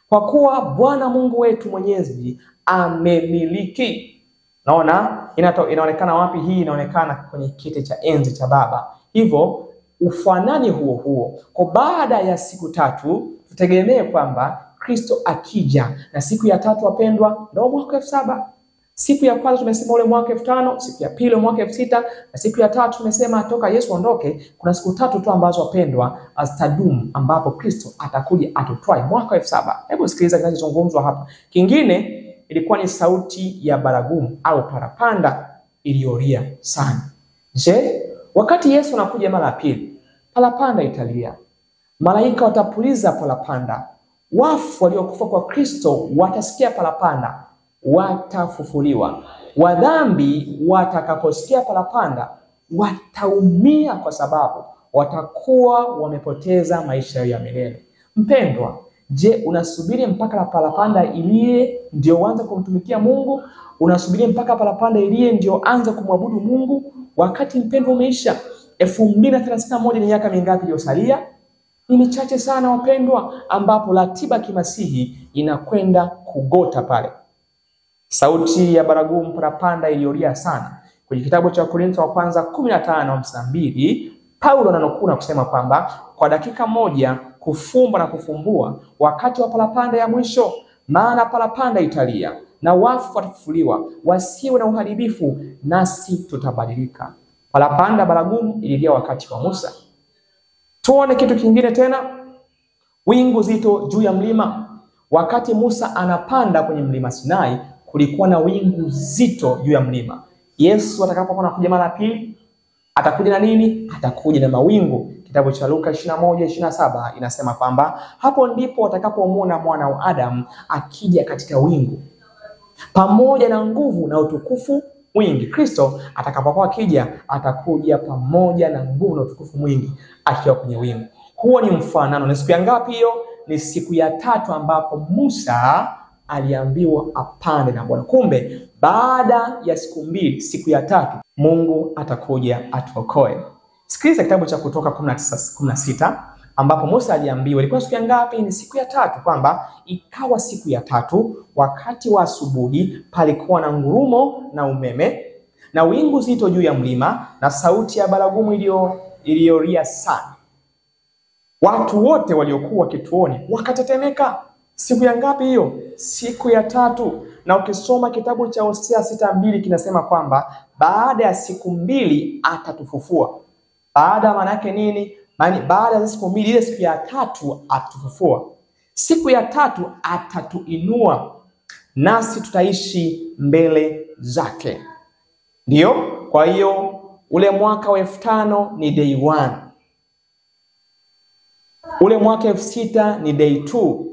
Kwa kuwa Bwana Mungu wetu Mwenyezi amemiliki. Naona inaonekana wapi hii? Inaonekana kwenye kiti cha enzi cha Baba. Hivyo ufanani huo. Kwa baada ya siku 3 tutegemee kwamba Kristo akija, na siku ya 3 wapendwa ndio mwaka 7000. Siku ya kwanza tumesema ule mwaka 5000, siku ya pili mwaka 6000, na siku ya 3 tumesema toka Yesu ondoke kuna siku 3 tu ambazo wapendwa azitadumu, ambapo Kristo atakuja atutwae mwaka 7000. Hebu sikiliza kinachozungumzwa hapa. Kingine ilikuwa ni sauti ya baragumu au parapanda iliyolia sana. Je, wakati Yesu anakuja mara ya pili, parapanda italia. Malaika watapuliza parapanda. Wafu waliokufa kwa Kristo watasikia parapanda, watafufuliwa. Wadhambi watakaposikia parapanda wataumia, kwa sababu watakuwa wamepoteza maisha ya milele. Mpendwa, je, unasubiri mpaka parapanda ilie ndio uanze kumtumikia Mungu? Unasubiri mpaka parapanda ilie ndio anze kumwabudu Mungu? Wakati mpendwa umeisha. 2031 ni miaka mingapi iliyosalia? Ni michache sana wapendwa, ambapo ratiba kimasihi inakwenda kugota pale. Sauti ya baragumu parapanda iliyolia sana. Kwenye kitabu cha Korintho wa kwanza 15:52, Paulo ananukuu na kusema kwamba kwa dakika moja kufumba na kufumbua wakati wa parapanda ya mwisho, maana parapanda italia na wafu watafufuliwa, wasiwe na uharibifu, nasi tutabadilika. Parapanda baragumu ililia wakati wa Musa. Tuone kitu kingine tena, wingu zito juu ya mlima. Wakati Musa anapanda kwenye mlima Sinai, kulikuwa na wingu zito juu ya mlima. Yesu atakapokuwa anakuja mara pili, atakuja na nini? Atakuja na mawingu. Kitabu cha Luka 21:27 inasema kwamba hapo ndipo watakapomuona mwana wa Adamu akija katika wingu pamoja na nguvu na utukufu mwingi. Kristo atakapokuwa akija, atakuja pamoja na nguvu na utukufu mwingi akiwa kwenye wingu. Huo ni mfanano. Ni siku ya ngapi hiyo? Ni siku ya 3 ambapo Musa aliambiwa apande na Bwana. Kumbe baada ya siku 2, siku ya 3 Mungu atakuja atuokoe. Sikiliza kitabu cha Kutoka 19:16 ambapo Musa aliambiwa, ilikuwa siku ya ngapi? Ni siku ya 3, kwamba ikawa siku ya 3 wakati wa asubuhi palikuwa na ngurumo na umeme na wingu zito juu ya mlima na sauti ya baragumu iliyolia sana. Watu wote waliokuwa kituoni wakatetemeka. Siku ya ngapi hiyo? Siku ya 3. Na ukisoma kitabu cha Hosea 6:2 kinasema kwamba baada ya siku 2 atatufufua. Baada maana yake nini? Maana baada ya siku 2, ile siku ya 3 atatufufua. Siku ya 3 atatuinua nasi tutaishi mbele zake. Ndio? Kwa hiyo ule mwaka wa 5000 ni day 1. Ule mwaka 6000 ni day 2.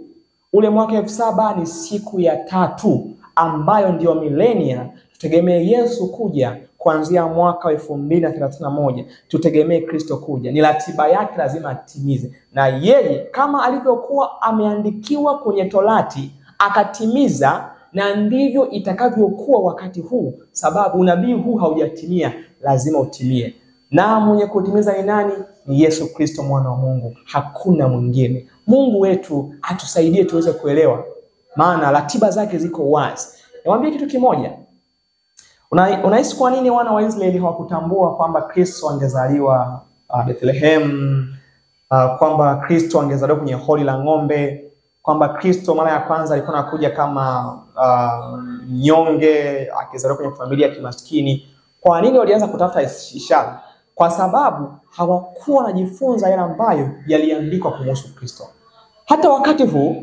Ule mwaka 7000 ni siku ya 3 ambayo ndio milenia. Tutegemee Yesu kuja kuanzia mwaka wa 2031. Tutegemee Kristo kuja. Ni ratiba yake lazima atimize. Na yeye kama alivyokuwa ameandikiwa kwenye Torati akatimiza, na ndivyo itakavyokuwa wakati huu, sababu unabii huu haujatimia, lazima utimie. Na mwenye kutimiza ni nani? Ni Yesu Kristo mwana wa Mungu. Hakuna mwingine. Mungu wetu atusaidie tuweze kuelewa, maana ratiba zake ziko wazi. Niwaambie kitu kimoja. Unahisi kwa nini wana wa Israeli hawakutambua kwamba Kristo angezaliwa Bethlehem, kwamba Kristo angezaliwa kwenye hori la ng'ombe, kwamba Kristo mara ya kwanza alikuwa anakuja kama nyonge, akizaliwa kwenye familia ya kimaskini? Kwa nini walianza kutafuta ishara? Kwa sababu hawakuwa wanajifunza yale ambayo yaliandikwa kuhusu Kristo. Hata wakati huu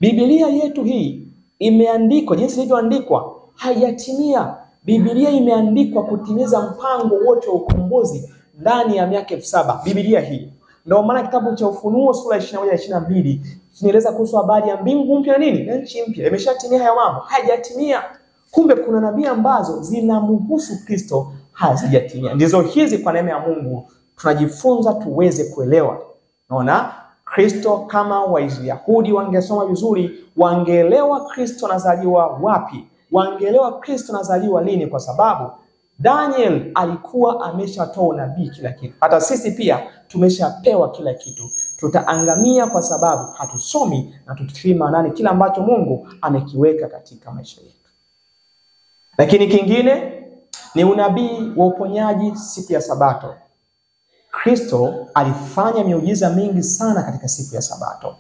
Biblia yetu hii imeandikwa jinsi ilivyoandikwa, haijatimia. Biblia imeandikwa kutimiza mpango wote wa ukombozi ndani ya miaka 7000. Biblia hii ndio maana kitabu cha Ufunuo sura 21-22 kinaeleza kuhusu habari ya mbingu mpya na nini? Na nchi mpya. Imeshatimia haya mambo? Haijatimia. Kumbe kuna nabii ambazo zinamhusu Kristo hazijatimia. Ndizo hizi kwa neema ya Mungu tunajifunza tuweze kuelewa. Naona Kristo, kama Wayahudi wangesoma vizuri, wangeelewa Kristo anazaliwa wapi, wangeelewa Kristo anazaliwa lini, kwa sababu Daniel alikuwa ameshatoa unabii kila kitu. Hata sisi pia tumeshapewa kila kitu. Tutaangamia kwa sababu hatusomi na tutikiri maanani kila ambacho Mungu amekiweka katika maisha yetu. Lakini kingine ni unabii wa uponyaji siku ya Sabato. Kristo alifanya miujiza mingi sana katika siku ya Sabato.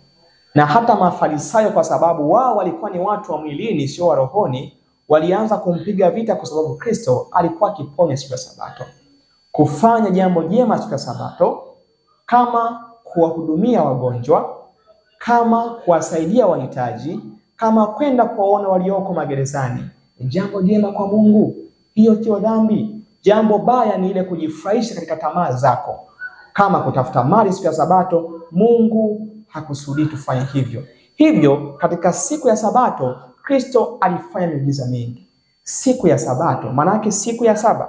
Na hata Mafarisayo, kwa sababu wao walikuwa ni watu wa mwilini sio wa rohoni, walianza kumpiga vita kwa sababu Kristo alikuwa akiponya siku ya Sabato. Kufanya jambo jema siku ya Sabato, kama kuwahudumia wagonjwa, kama kuwasaidia wahitaji, kama kwenda kuwaona walioko magerezani, ni jambo jema kwa Mungu. Hiyo sio dhambi. Jambo baya ni ile kujifurahisha katika tamaa zako. Kama kutafuta mali siku ya Sabato, Mungu hakusudi tufanye hivyo. Hivyo katika siku ya Sabato Kristo alifanya miujiza mingi. Siku ya Sabato maana yake siku ya 7.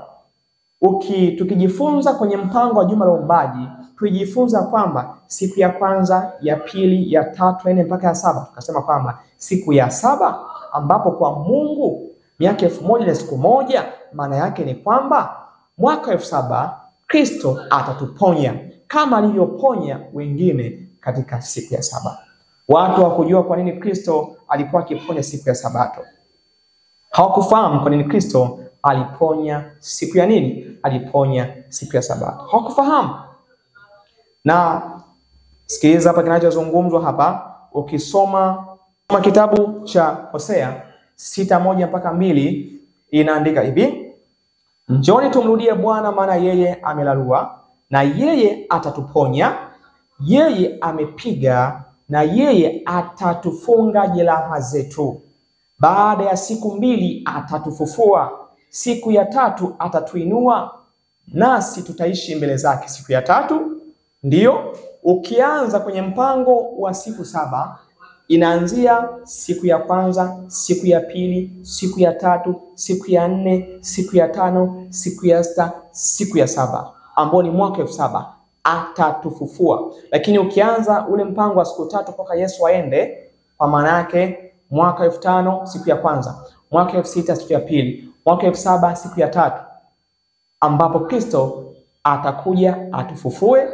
Tukijifunza kwenye mpango wa juma la uumbaji, tujifunza kwamba siku ya kwanza, ya pili, ya 3, ya 4 mpaka ya 7. Tukasema kwamba siku ya 7 ambapo kwa Mungu miaka 1000 na siku moja, maana yake ni kwamba mwaka 7000 Kristo atatuponya kama alivyoponya wengine katika siku ya 7. Watu hawakujua kwa nini Kristo alikuwa akiponya siku ya Sabato. Hawakufahamu kwa nini Kristo aliponya siku ya nini? Aliponya siku ya Sabato. Hawakufahamu. Na sikiliza hapa kinachozungumzwa hapa. Ukisoma kitabu cha Hosea 6:1-2 inaandika hivi: Njoni tumrudie Bwana, maana yeye amelalua na yeye atatuponya, yeye amepiga na yeye atatufunga jeraha zetu. Baada ya siku 2 atatufufua, siku ya 3 atatuinua, nasi tutaishi mbele zake. Siku ya 3 ndiyo ukianza kwenye mpango wa siku 7, inaanzia siku ya kwanza, siku ya pili, siku ya 3, siku ya 4, siku ya 5, siku ya 6, siku ya 7, ambao ni mwaka 7 atatufufua. Lakini ukianza ule mpango wa siku 3 mpaka Yesu aende, kwa maana yake mwaka 5 siku ya kwanza, mwaka 6 siku ya pili, mwaka 7 siku ya 3, ambapo Kristo atakuja atufufue.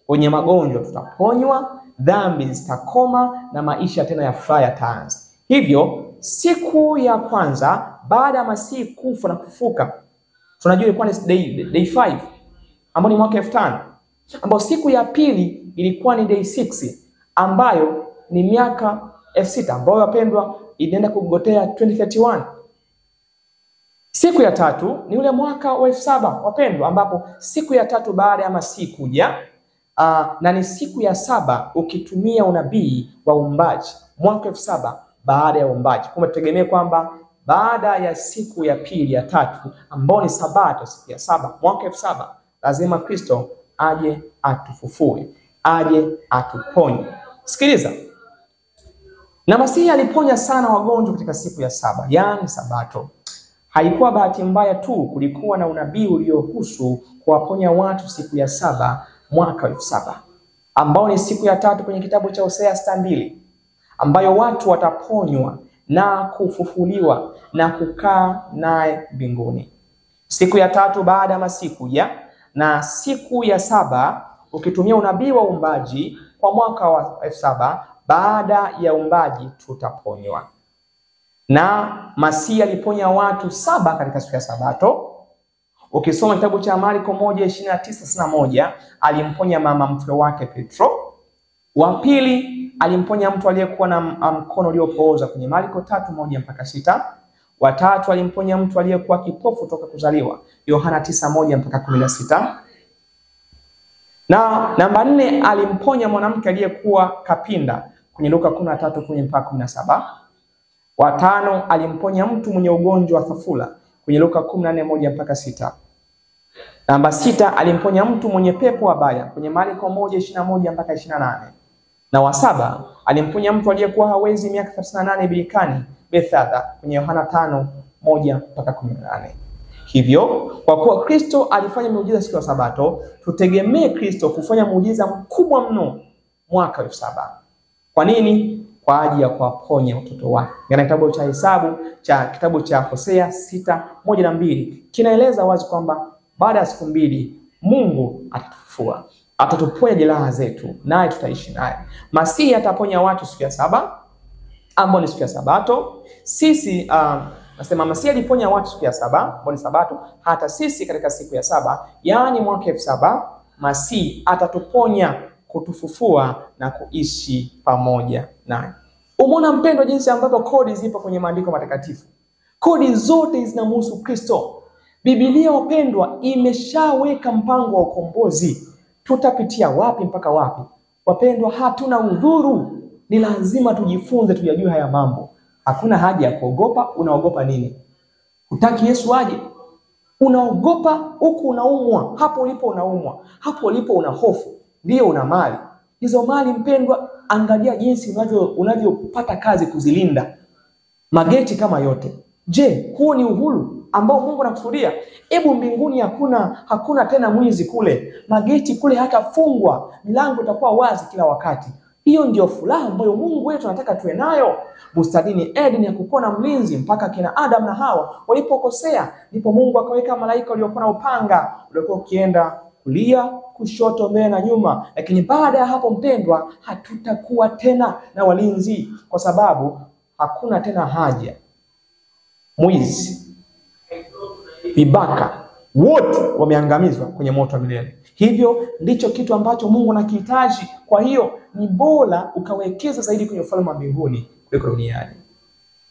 Wenye magonjwa tutaponywa, dhambi zitakoma na maisha tena ya furaha yataanza. Hivyo siku ya kwanza baada ya Masihi kufa na kufuka, tunajua ilikuwa ni day 5 ambao ni mwaka 5, ambao siku ya pili ilikuwa ni day 6 ambayo ni miaka 6, ambayo wapendwa inaenda kugotea 2031. Siku ya 3 ni ule mwaka wa 7 wapendwa, ambapo siku ya 3 baada ya Masihi kuja, na ni siku ya 7 ukitumia unabii wa uumbaji, mwaka 7 baada ya uumbaji. Kwa tutegemee kwamba baada ya siku ya pili ya 3 ambao ni Sabato, siku ya 7 mwaka 7, lazima Kristo aje atufufue, aje atuponye. Sikiliza. Na Masihi aliponya sana wagonjwa katika siku ya 7, yani Sabato. Haikuwa bahati mbaya tu, kulikuwa na unabii uliohusu kuwaponya watu siku ya 7 mwaka 7, ambao ni siku ya 3 kwenye kitabu cha Hosea 6:2, ambayo watu wataponywa na kufufuliwa na kukaa naye mbinguni. Siku ya 3 baada ya Masihi kuja, na siku ya 7 ukitumia unabii wa uumbaji kwa mwaka wa 7 baada ya uumbaji tutaponywa. Na Masihi aliponya watu 7 katika siku ya Sabato. Ukisoma kitabu cha Marko 1:29-31, alimponya mama mkwe wake Petro. Wa pili alimponya mtu aliyekuwa na mkono uliopooza kwenye Marko 3:1-6. Wa tatu alimponya mtu aliyekuwa kipofu toka kuzaliwa, Yohana 9:1-16. Na namba 4 alimponya mwanamke aliyekuwa kapinda kwenye Luka 13:10-17. Wa 5 alimponya mtu mwenye ugonjwa wa thafula kwenye Luka 14:1-6. Namba 6 alimponya mtu mwenye pepo wabaya kwenye Marko 1:21-28. Na wa 7 alimponya mtu aliyekuwa hawezi miaka 38 birikani Bethesda kwenye Yohana 5:1-18. Hivyo kwa kuwa Kristo alifanya muujiza siku ya Sabato, tutegemee Kristo kufanya muujiza mkubwa mno mwaka 7. Kwa nini? Kwa ajili ya kuwaponya watoto wake. Katika kitabu cha Hesabu kitabu cha Hosea 6:1-2 kinaeleza wazi kwamba baada ya siku 2 Mungu atatufufua, atatuponya jeraha zetu, naye tutaishi naye. Masihi ataponya watu siku ya 7 ambao ni siku ya Sabato. Sisi nasema Masihi aliponya watu siku ya 7 ambao ni Sabato, hata sisi katika siku ya 7 yani mwaka 7 Masihi atatuponya, kutufufua na kuishi pamoja naye. Umeona mpendwa jinsi ambavyo kodi zipo kwenye maandiko matakatifu. Kodi zote zinamhusu Kristo. Biblia wapendwa imeshaweka mpango wa ukombozi. Tutapitia wapi mpaka wapi? Wapendwa, hatuna udhuru. Ni lazima tujifunze, tujue haya mambo. Hakuna haja ya kuogopa. Unaogopa nini? Hutaki Yesu aje? Unaogopa huku unaumwa. Hapo ulipo unaumwa. Hapo ulipo una hofu. Ndio una mali. Hizo mali mpendwa, angalia jinsi unavyopata kazi kuzilinda. Mageti kama yote. Je, huo ni uhuru ambao Mungu anakusudia? Hebu mbinguni hakuna tena mwizi kule. Mageti kule hatafungwa. Milango itakuwa wazi kila wakati. Hiyo ndio furaha ambayo Mungu wetu anataka tuwe nayo. Bustanini Eden ya kukuwa na mlinzi mpaka kina Adam na Hawa walipokosea, ndipo Mungu akaweka malaika waliokuwa na upanga uliokuwa ukienda kulia, kushoto, mbele na nyuma. Lakini baada ya hapo mpendwa, hatutakuwa tena na walinzi, kwa sababu hakuna tena haja mwizi vibaka wote wameangamizwa kwenye moto wa milele. Hivyo ndicho kitu ambacho Mungu anakihitaji. Kwa hiyo ni bora ukawekeza zaidi kwenye ufalme wa mbinguni kuliko duniani.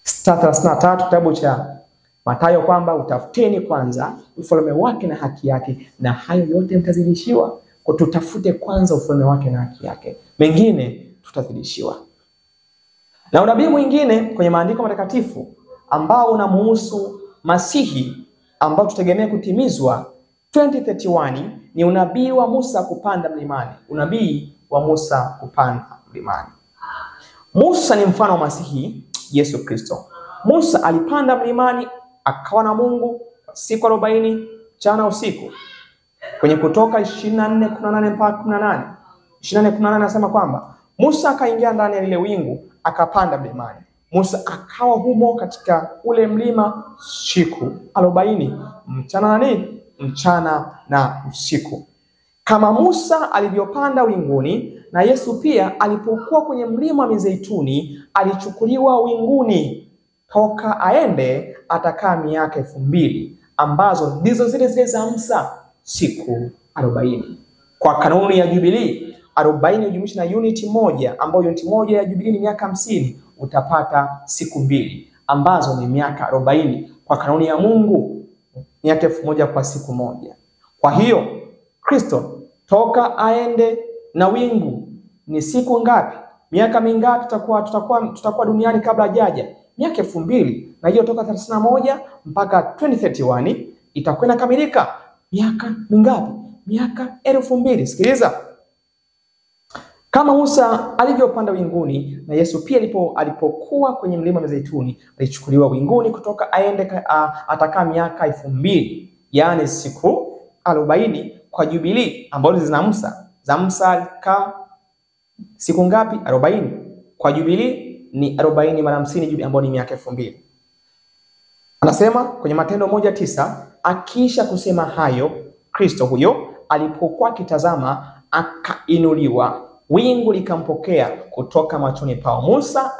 33 kitabu cha Mathayo kwamba utafuteni kwanza ufalme wake na haki yake, na hayo yote mtazidishiwa. Kwa tutafute kwanza ufalme wake na haki yake, mengine tutazidishiwa. Na unabii mwingine kwenye maandiko matakatifu ambao unamuhusu Masihi ambao tutegemea kutimizwa 2031 ni unabii wa Musa kupanda mlimani. Unabii wa Musa kupanda mlimani. Musa ni mfano wa Masihi Yesu Kristo. Musa alipanda mlimani akawa na Mungu siku 40 mchana usiku. Kwenye Kutoka 24:18 mpaka 18. 24:18 anasema kwamba Musa akaingia ndani ya lile wingu akapanda mlimani. Musa akawa humo katika ule mlima siku 40 mchana na nini? Mchana na usiku. Kama Musa alivyopanda winguni, na Yesu pia alipokuwa kwenye mlima wa Mizeituni alichukuliwa winguni toka aende atakaa miaka 2000 ambazo ndizo zile za Musa siku 40. Kwa kanuni ya Jubilee 40 ujumlisha na unit moja, ambayo unit moja ya Jubilee ni miaka 50, utapata siku 2 ambazo ni miaka 40. Kwa kanuni ya Mungu miaka 1000 kwa siku moja. Kwa hiyo Kristo toka aende na wingu ni siku ngapi? Miaka mingapi tutakuwa duniani kabla hajaja? Miaka 2000. Na hiyo toka 31 mpaka 2031 itakwenda kamilika miaka mingapi? Miaka 2000. Sikiliza. Kama Musa alivyopanda winguni, na Yesu pia alipokuwa kwenye mlima wa Mizeituni alichukuliwa winguni kutoka aende atakaa miaka 2000, yani siku 40 kwa Jubilee ambazo zina Musa. Za Musa alikaa siku ngapi? 40. Kwa Jubilee ni 40 mara 50 ambayo ni miaka 2000. Anasema kwenye Matendo 1:9, akiisha kusema hayo Kristo huyo alipokuwa akitazama akainuliwa, wingu likampokea kutoka machoni pao. Musa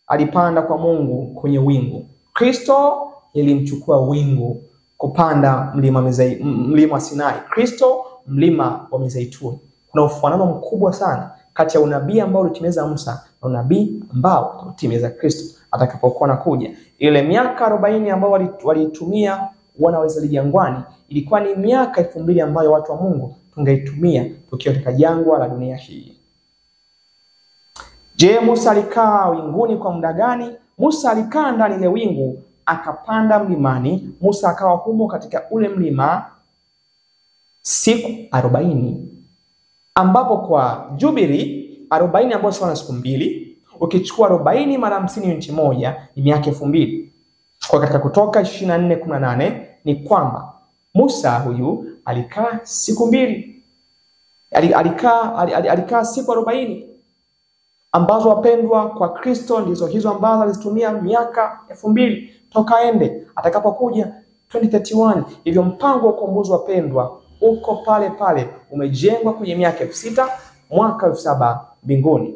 alipanda kwa Mungu kwenye wingu. Kristo ilimchukua wingu kupanda mlima wa Sinai. Kristo mlima wa Mizeituni. Kuna ufanano mkubwa sana kati ya unabii ambao ulitimiza Musa na unabii ambao utimiza Kristo atakapokuwa anakuja. Ile miaka 40 ambao walitumia wana wa Israeli jangwani ilikuwa ni miaka 2000 ambayo watu wa Mungu tungeitumia tukiwa katika jangwa la dunia hii. Je, Musa alikaa winguni kwa muda gani? Musa alikaa ndani ile wingu akapanda mlimani. Musa akawa humo katika ule mlima siku 40, ambapo kwa Jubilee 40 ambayo sawa na siku 2, ukichukua 40 mara 50 unit moja ni miaka 2000. Kwa katika Kutoka 24:18 ni kwamba Musa huyu alikaa siku 2. Alikaa siku 40 ambazo wapendwa kwa Kristo ndizo hizo ambazo alizitumia miaka 2000 toka ende atakapokuja 2031. Hivyo mpango wa ukombozi wapendwa uko pale pale, umejengwa kwenye miaka 6000, mwaka 7000 mbinguni.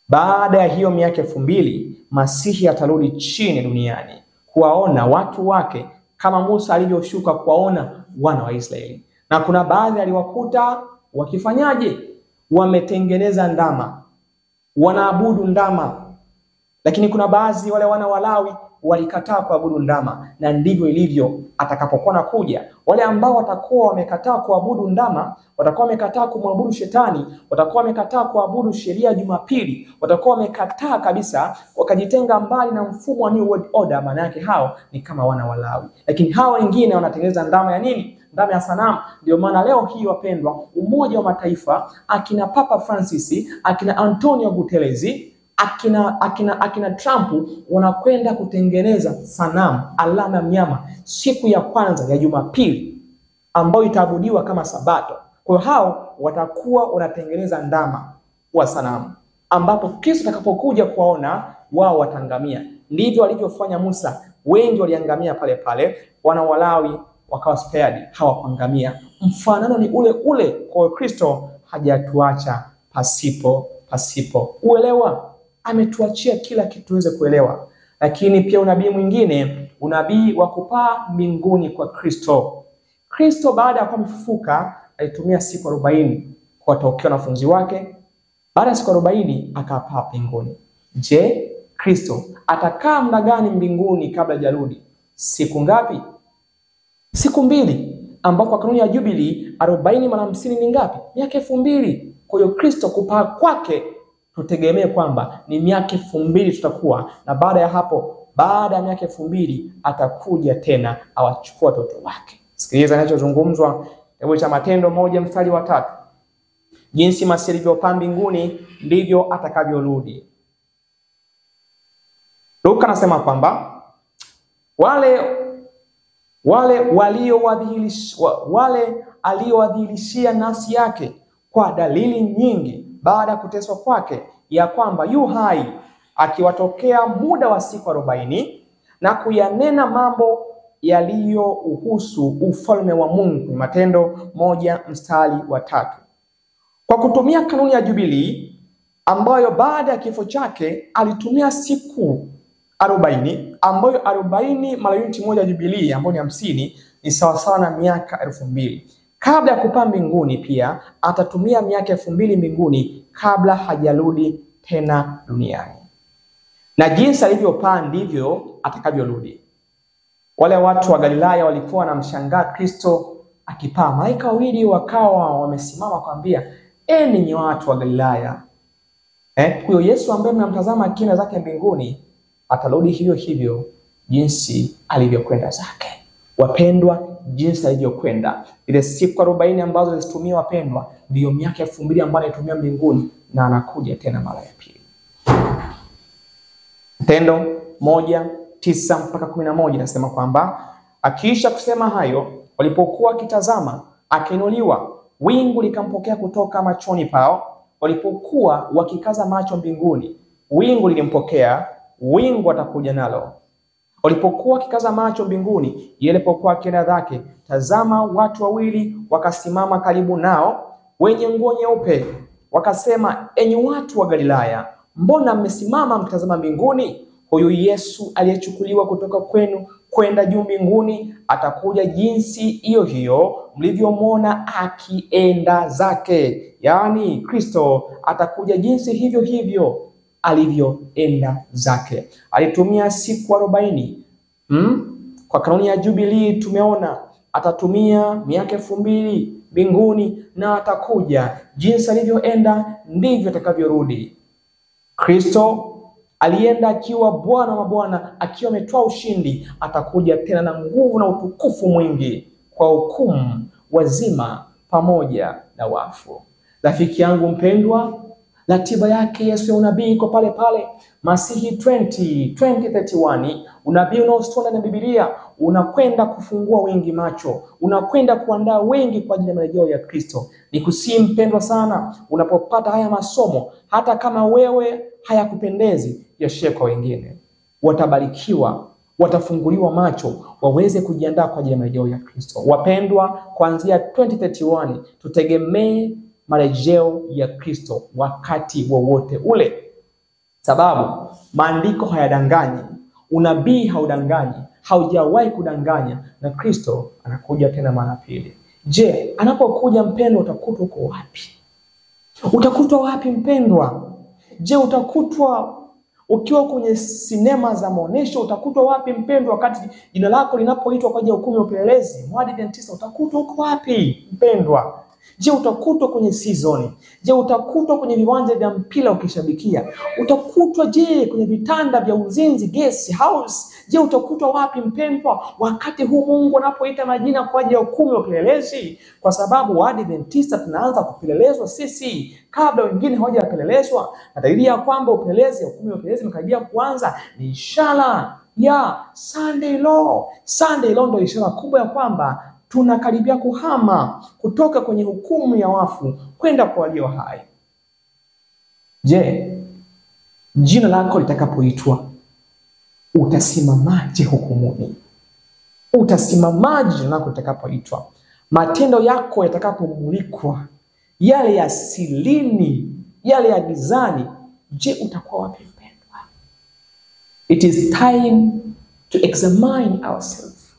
Baada ya hiyo miaka 2000 Masihi atarudi chini duniani kuwaona watu wake kama Musa alivyoshuka kuwaona wana wa Israeli. Na kuna baadhi aliwakuta wakifanyaje? Wametengeneza ndama, wanaabudu ndama. Lakini kuna baadhi wale wana wa Lawi walikataa kuabudu ndama, na ndivyo ilivyo atakapokuwa anakuja. Wale ambao watakuwa wamekataa kuabudu ndama, watakuwa wamekataa kumwabudu shetani, watakuwa wamekataa kuabudu sheria ya Jumapili, watakuwa wamekataa kabisa, wakajitenga mbali na mfumo wa New World Order. Maana yake hao ni kama wana wa Lawi. Lakini hao wengine wanatengeneza ndama ya nini? Ndama ya sanamu. Ndio maana leo hii wapendwa, Umoja wa Mataifa, akina Papa Francis, akina Antonio Guterres, akina Trump wanakwenda kutengeneza sanamu, alama ya mnyama, siku ya kwanza ya Jumapili ambayo itaabudiwa kama Sabato. Kwa hao watakuwa wanatengeneza ndama wa sanamu, ambapo Kristo atakapokuja kuwaona wao watangamia. Ndivyo alivyofanya Musa, wengi waliangamia pale pale, wana wa Lawi wakawa spared, hawakuangamia. Mfanano ni ule ule. Kwa Kristo hajatuacha pasipo uelewa. Ametuachia kila kitu tuweze kuelewa. Lakini pia unabii mwingine, unabii wa kupaa mbinguni kwa Kristo. Kristo baada ya kuwa amefufuka alitumia siku 40 kuwatokea wanafunzi wake. Baada ya siku 40 akapaa mbinguni. Je, Kristo atakaa muda gani mbinguni kabla hajarudi? Siku ngapi? Siku 2, ambako kwa kanuni ya Jubilee 40 mara 50 ni ngapi? Miaka 2000. Kwa hiyo Kristo kupaa kwake tutegemee kwamba ni miaka 2000 tutakuwa, na baada ya hapo, baada ya miaka 2000 atakuja tena awachukua watoto wake. Sikiliza ninachozungumzwa, kitabu cha Matendo 1:3. Jinsi Masihi alivyopaa mbinguni ndivyo atakavyorudi. Luka anasema kwamba wale aliowadhihirishia nafsi yake kwa dalili nyingi baada ya kuteswa kwake, ya kwamba yu hai, akiwatokea muda wa siku 40 na kuyanena mambo yaliyohusu ufalme wa Mungu. Matendo 1:3. Kwa kutumia kanuni ya Jubilee, ambayo baada ya kifo chake alitumia siku 40, ambayo 40 mara uniti moja ya Jubilee ambayo ni 50 ni sawa sawa na miaka 2000. Kabla ya kupaa mbinguni pia atatumia miaka 2000 mbinguni kabla hajarudi tena duniani. Na jinsi alivyopaa ndivyo atakavyorudi. Wale watu wa Galilaya walikuwa wanamshangaa Kristo akipaa. Malaika wawili wakawa wamesimama kwambia, ninyi watu wa Galilaya, huyo Yesu ambaye mnamtazama akienda zake mbinguni atarudi hivyo hivyo jinsi alivyokwenda zake. Wapendwa, jinsi alivyokwenda, ile siku 40 ambazo zilitumia wapendwa, ndio miaka 2000 ambayo alitumia mbinguni, na anakuja tena mara ya pili. Matendo 1:9-11 inasema kwamba akiisha kusema hayo, walipokuwa kitazama, akainuliwa, wingu likampokea kutoka machoni pao. Walipokuwa wakikaza macho mbinguni, wingu lilimpokea, wingu atakuja nalo. Walipokuwa wakikaza macho mbinguni, yeye alipokuwa akienda zake, tazama, watu wawili wakasimama karibu nao, wenye nguo nyeupe. Wakasema, enyi watu wa Galilaya, mbona mmesimama mkitazama mbinguni? Huyu Yesu aliyechukuliwa kutoka kwenu kwenda juu mbinguni atakuja jinsi hiyo hiyo mlivyomwona akienda zake. Yaani Kristo atakuja jinsi hivyo hivyo alivyoenda zake. Alitumia siku 40. Kwa kanuni ya Jubilee tumeona atatumia miaka 2000 mbinguni, na atakuja jinsi alivyoenda ndivyo atakavyorudi. Kristo alienda akiwa Bwana wa Bwana, akiwa ametoa ushindi. Atakuja tena na nguvu na utukufu mwingi kwa hukumu wazima pamoja na wafu. Rafiki yangu mpendwa, ratiba yake Yesu ya unabii iko pale pale. Masihi 2031, unabii unaosoma na Biblia unakwenda kufungua wengi macho, unakwenda kuandaa wengi kwa ajili ya marejeo ya Kristo. Nikusii mpendwa sana, unapopata haya masomo, hata kama wewe hayakupendezi, yashare kwa wengine. Watabarikiwa, watafunguliwa macho, waweze kujiandaa kwa ajili ya marejeo ya Kristo. Wapendwa, kuanzia 2031 tutegemee marejeo ya Kristo wakati wowote ule. Sababu maandiko hayadanganyi, unabii haudanganyi, haujawahi kudanganya, na Kristo anakuja tena mara pili. Je, anapokuja mpendwa, utakutwa uko wapi? Utakutwa wapi mpendwa? Je, utakutwa ukiwa kwenye sinema za maonesho? Utakutwa wapi mpendwa wakati jina lako linapoitwa kwa ajili ya hukumu ya upelelezi? Mwadventista, utakutwa uko wapi mpendwa? Je, utakutwa kwenye season? Je, utakutwa kwenye viwanja vya mpira ukishabikia? Utakutwa je kwenye vitanda vya uzinzi, guest house? Je, utakutwa wapi mpendwa wakati huu Mungu anapoita majina kwa ajili ya hukumu ya upelelezi? Kwa sababu Waadventista tunaanza kupelelezwa sisi kabla wengine hawajapelelezwa, na dalili ya kwamba upelelezi, hukumu ya upelelezi imekaribia kuanza ni ishara ya Sunday Law. Sunday Law ndio ishara kubwa ya kwamba tunakaribia kuhama kutoka kwenye hukumu ya wafu kwenda kwa walio hai. Je, jina lako litakapoitwa utasimamaje hukumuni? Utasimamaje jina lako litakapoitwa? Matendo yako yatakapomulikwa, yale ya silini, yale ya gizani, je utakuwa wapi mpendwa? It is time to examine ourselves.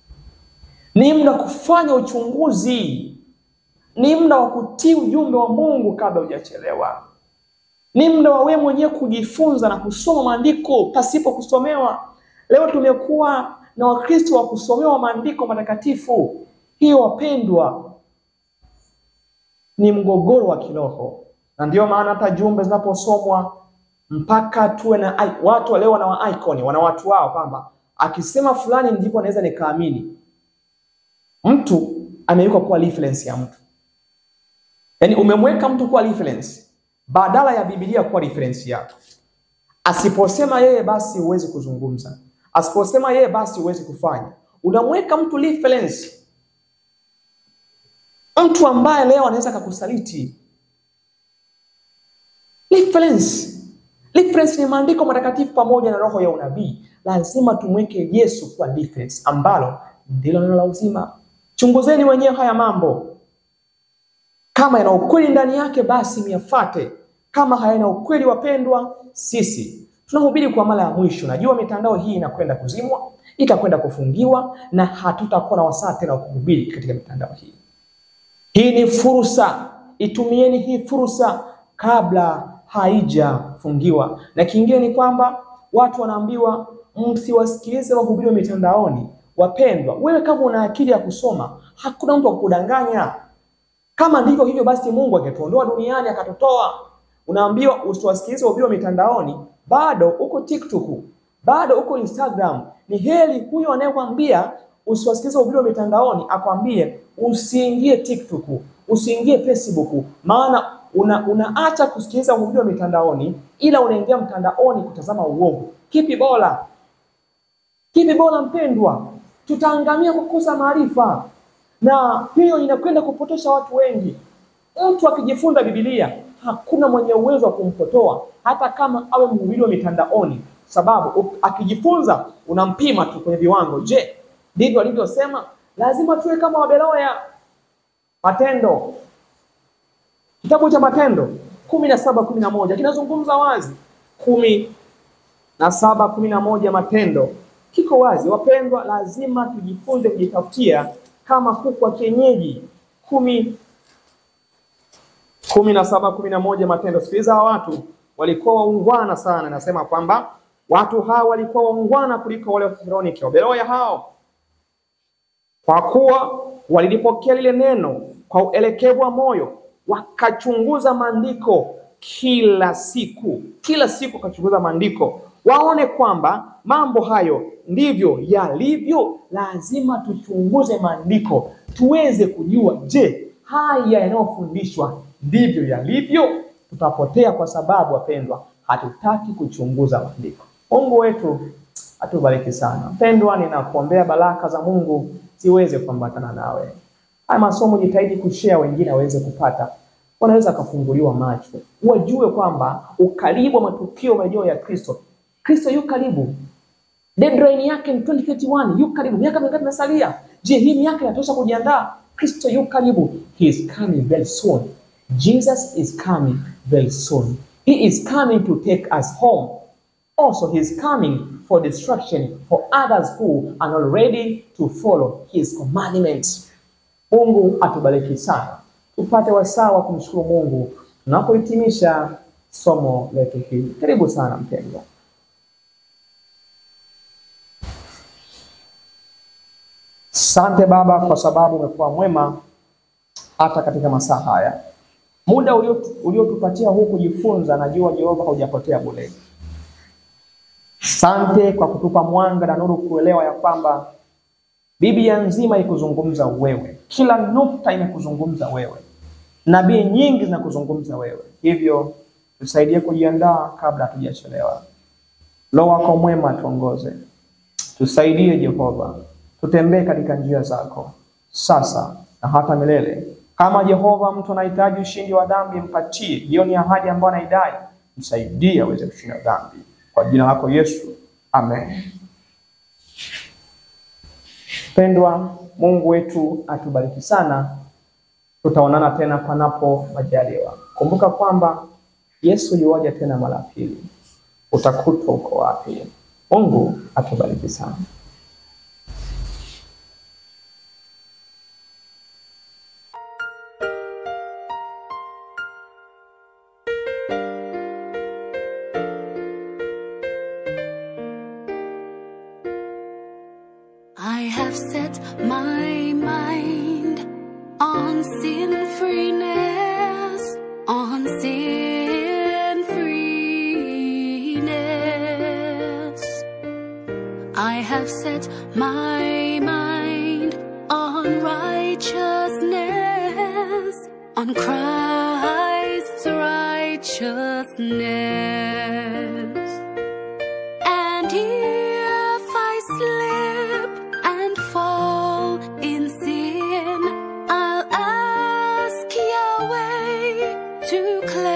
Ni muda kufanya uchunguzi. Ni muda wa kutii ujumbe wa Mungu kabla hujachelewa. Ni muda wa wewe mwenyewe kujifunza na kusoma maandiko pasipo kusomewa. Leo tumekuwa na Wakristo wa kusomewa maandiko matakatifu. Hiyo wapendwa, ni mgogoro wa kiroho. Na ndio maana hata jumbe zinaposomwa mpaka tuwe na watu leo wana icon, wana watu wao kwamba akisema fulani ndipo naweza nikaamini. Mtu amewekwa kwa reference ya mtu. Yaani umemweka mtu kwa reference badala ya Biblia kwa reference yako. Asiposema yeye basi huwezi kuzungumza. Asiposema yeye basi huwezi kufanya. Unamweka mtu reference. Mtu ambaye leo anaweza kukusaliti. Reference ni maandiko matakatifu pamoja na roho ya unabii. Lazima tumweke Yesu kwa reference ambalo ndilo neno la uzima. Chunguzeni wenyewe haya mambo. Kama yana ukweli ndani yake basi myafuate. Kama hayana ukweli wapendwa, sisi tunahubiri kwa mara ya mwisho. Najua mitandao hii inakwenda kuzimwa, itakwenda kufungiwa na hatutakuwa na wasaa tena kuhubiri katika mitandao hii. Hii ni fursa, itumieni hii fursa kabla haijafungiwa. Na kingine ni kwamba watu wanaambiwa msiwasikilize wahubiri wa mitandaoni. Wapendwa, wewe kama una akili ya kusoma, hakuna mtu akudanganya. Kama ndivyo hivyo basi Mungu angetuondoa duniani akatutoa. Unaambiwa usiwasikilize wahubiri wa mitandaoni, bado uko TikTok, bado uko Instagram. Ni heri huyo anayekwambia usiwasikilize wahubiri wa mitandaoni akwambie usiingie TikTok, usiingie Facebook, maana unaacha kusikiliza wahubiri wa mitandaoni ila unaingia mtandaoni kutazama uovu. Kipi bora? Kipi bora mpendwa? Tutaangamia kwa kukosa maarifa. Na hiyo inakwenda kupotosha watu wengi. Mtu akijifunza Biblia, hakuna mwenye uwezo wa kumpotoa hata kama awe mhubiri wa mitandaoni, sababu akijifunza unampima tu kwenye viwango. Je, ndivyo alivyosema? Lazima tuwe kama Waberoya. Matendo, kitabu cha Matendo 17:11 kinazungumza wazi. 17:11 Matendo kiko wazi. Wapendwa, lazima tujifunze kujitafutia kama kuku wa kienyeji. 17:11 Matendo. Sikiliza, watu walikuwa waungwana sana. Nasema kwamba watu hao walikuwa waungwana kuliko wale wa Thessalonike. Waberoya hao, kwa kuwa walilipokea lile neno kwa uelekevu wa moyo, wakachunguza maandiko kila siku wakachunguza maandiko waone kwamba mambo hayo ndivyo yalivyo. Lazima tuchunguze maandiko tuweze kujua, je, haya yanayofundishwa ndivyo yalivyo? Tutapotea kwa sababu wapendwa, hatutaki kuchunguza maandiko. Mungu wetu atubariki sana. Mpendwa, ninakuombea baraka za Mungu ziweze kuambatana nawe. Haya masomo jitahidi kushare, wengine waweze kupata, wanaweza kufunguliwa macho, wajue kwamba ukaribu wa matukio majeo ya Kristo. Kristo yu karibu. Deadline yake ni 2031, yu karibu. Miaka mingapi inasalia? Je, hii miaka inatosha kujiandaa? Kristo yu karibu. He is coming very soon. Jesus is coming very soon. He is coming to take us home. Also, he is coming for destruction for others who are not ready to follow his commandments. Mungu atubariki sana. Tupate wasaa wa kumshukuru Mungu tunapohitimisha somo letu hili. Karibu sana mpendwa. Asante Baba kwa sababu umekuwa mwema hata katika masaa haya. Muda uliotupatia huu kujifunza, najua Jehova haujapotea bure. Asante kwa kutupa mwanga na nuru kuelewa ya kwamba Biblia nzima ikuzungumza wewe. Kila nukta inakuzungumza wewe. Nabii nyingi zinakuzungumza wewe. Hivyo tusaidie kujiandaa kabla hatujachelewa. Roho wako mwema tuongoze. Tusaidie Jehova. Tutembee katika njia zako sasa na hata milele. Kama Jehova mtu anahitaji ushindi wa dhambi, mpatie. Hiyo ni ahadi ambayo anaidai. Msaidie aweze kushinda dhambi. Kwa jina lako Yesu. Amen. Pendwa, Mungu wetu atubariki sana. Tutaonana tena panapo majaliwa. Kumbuka kwamba Yesu yuaja tena mara pili. Utakutwa uko wapi? Mungu atubariki sana. I have set my mind on sin-freeness, on sin-freeness. I have set my mind on righteousness, on Christ's righteousness. And if I slip and fall in sin, I'll ask Yahweh to cleanse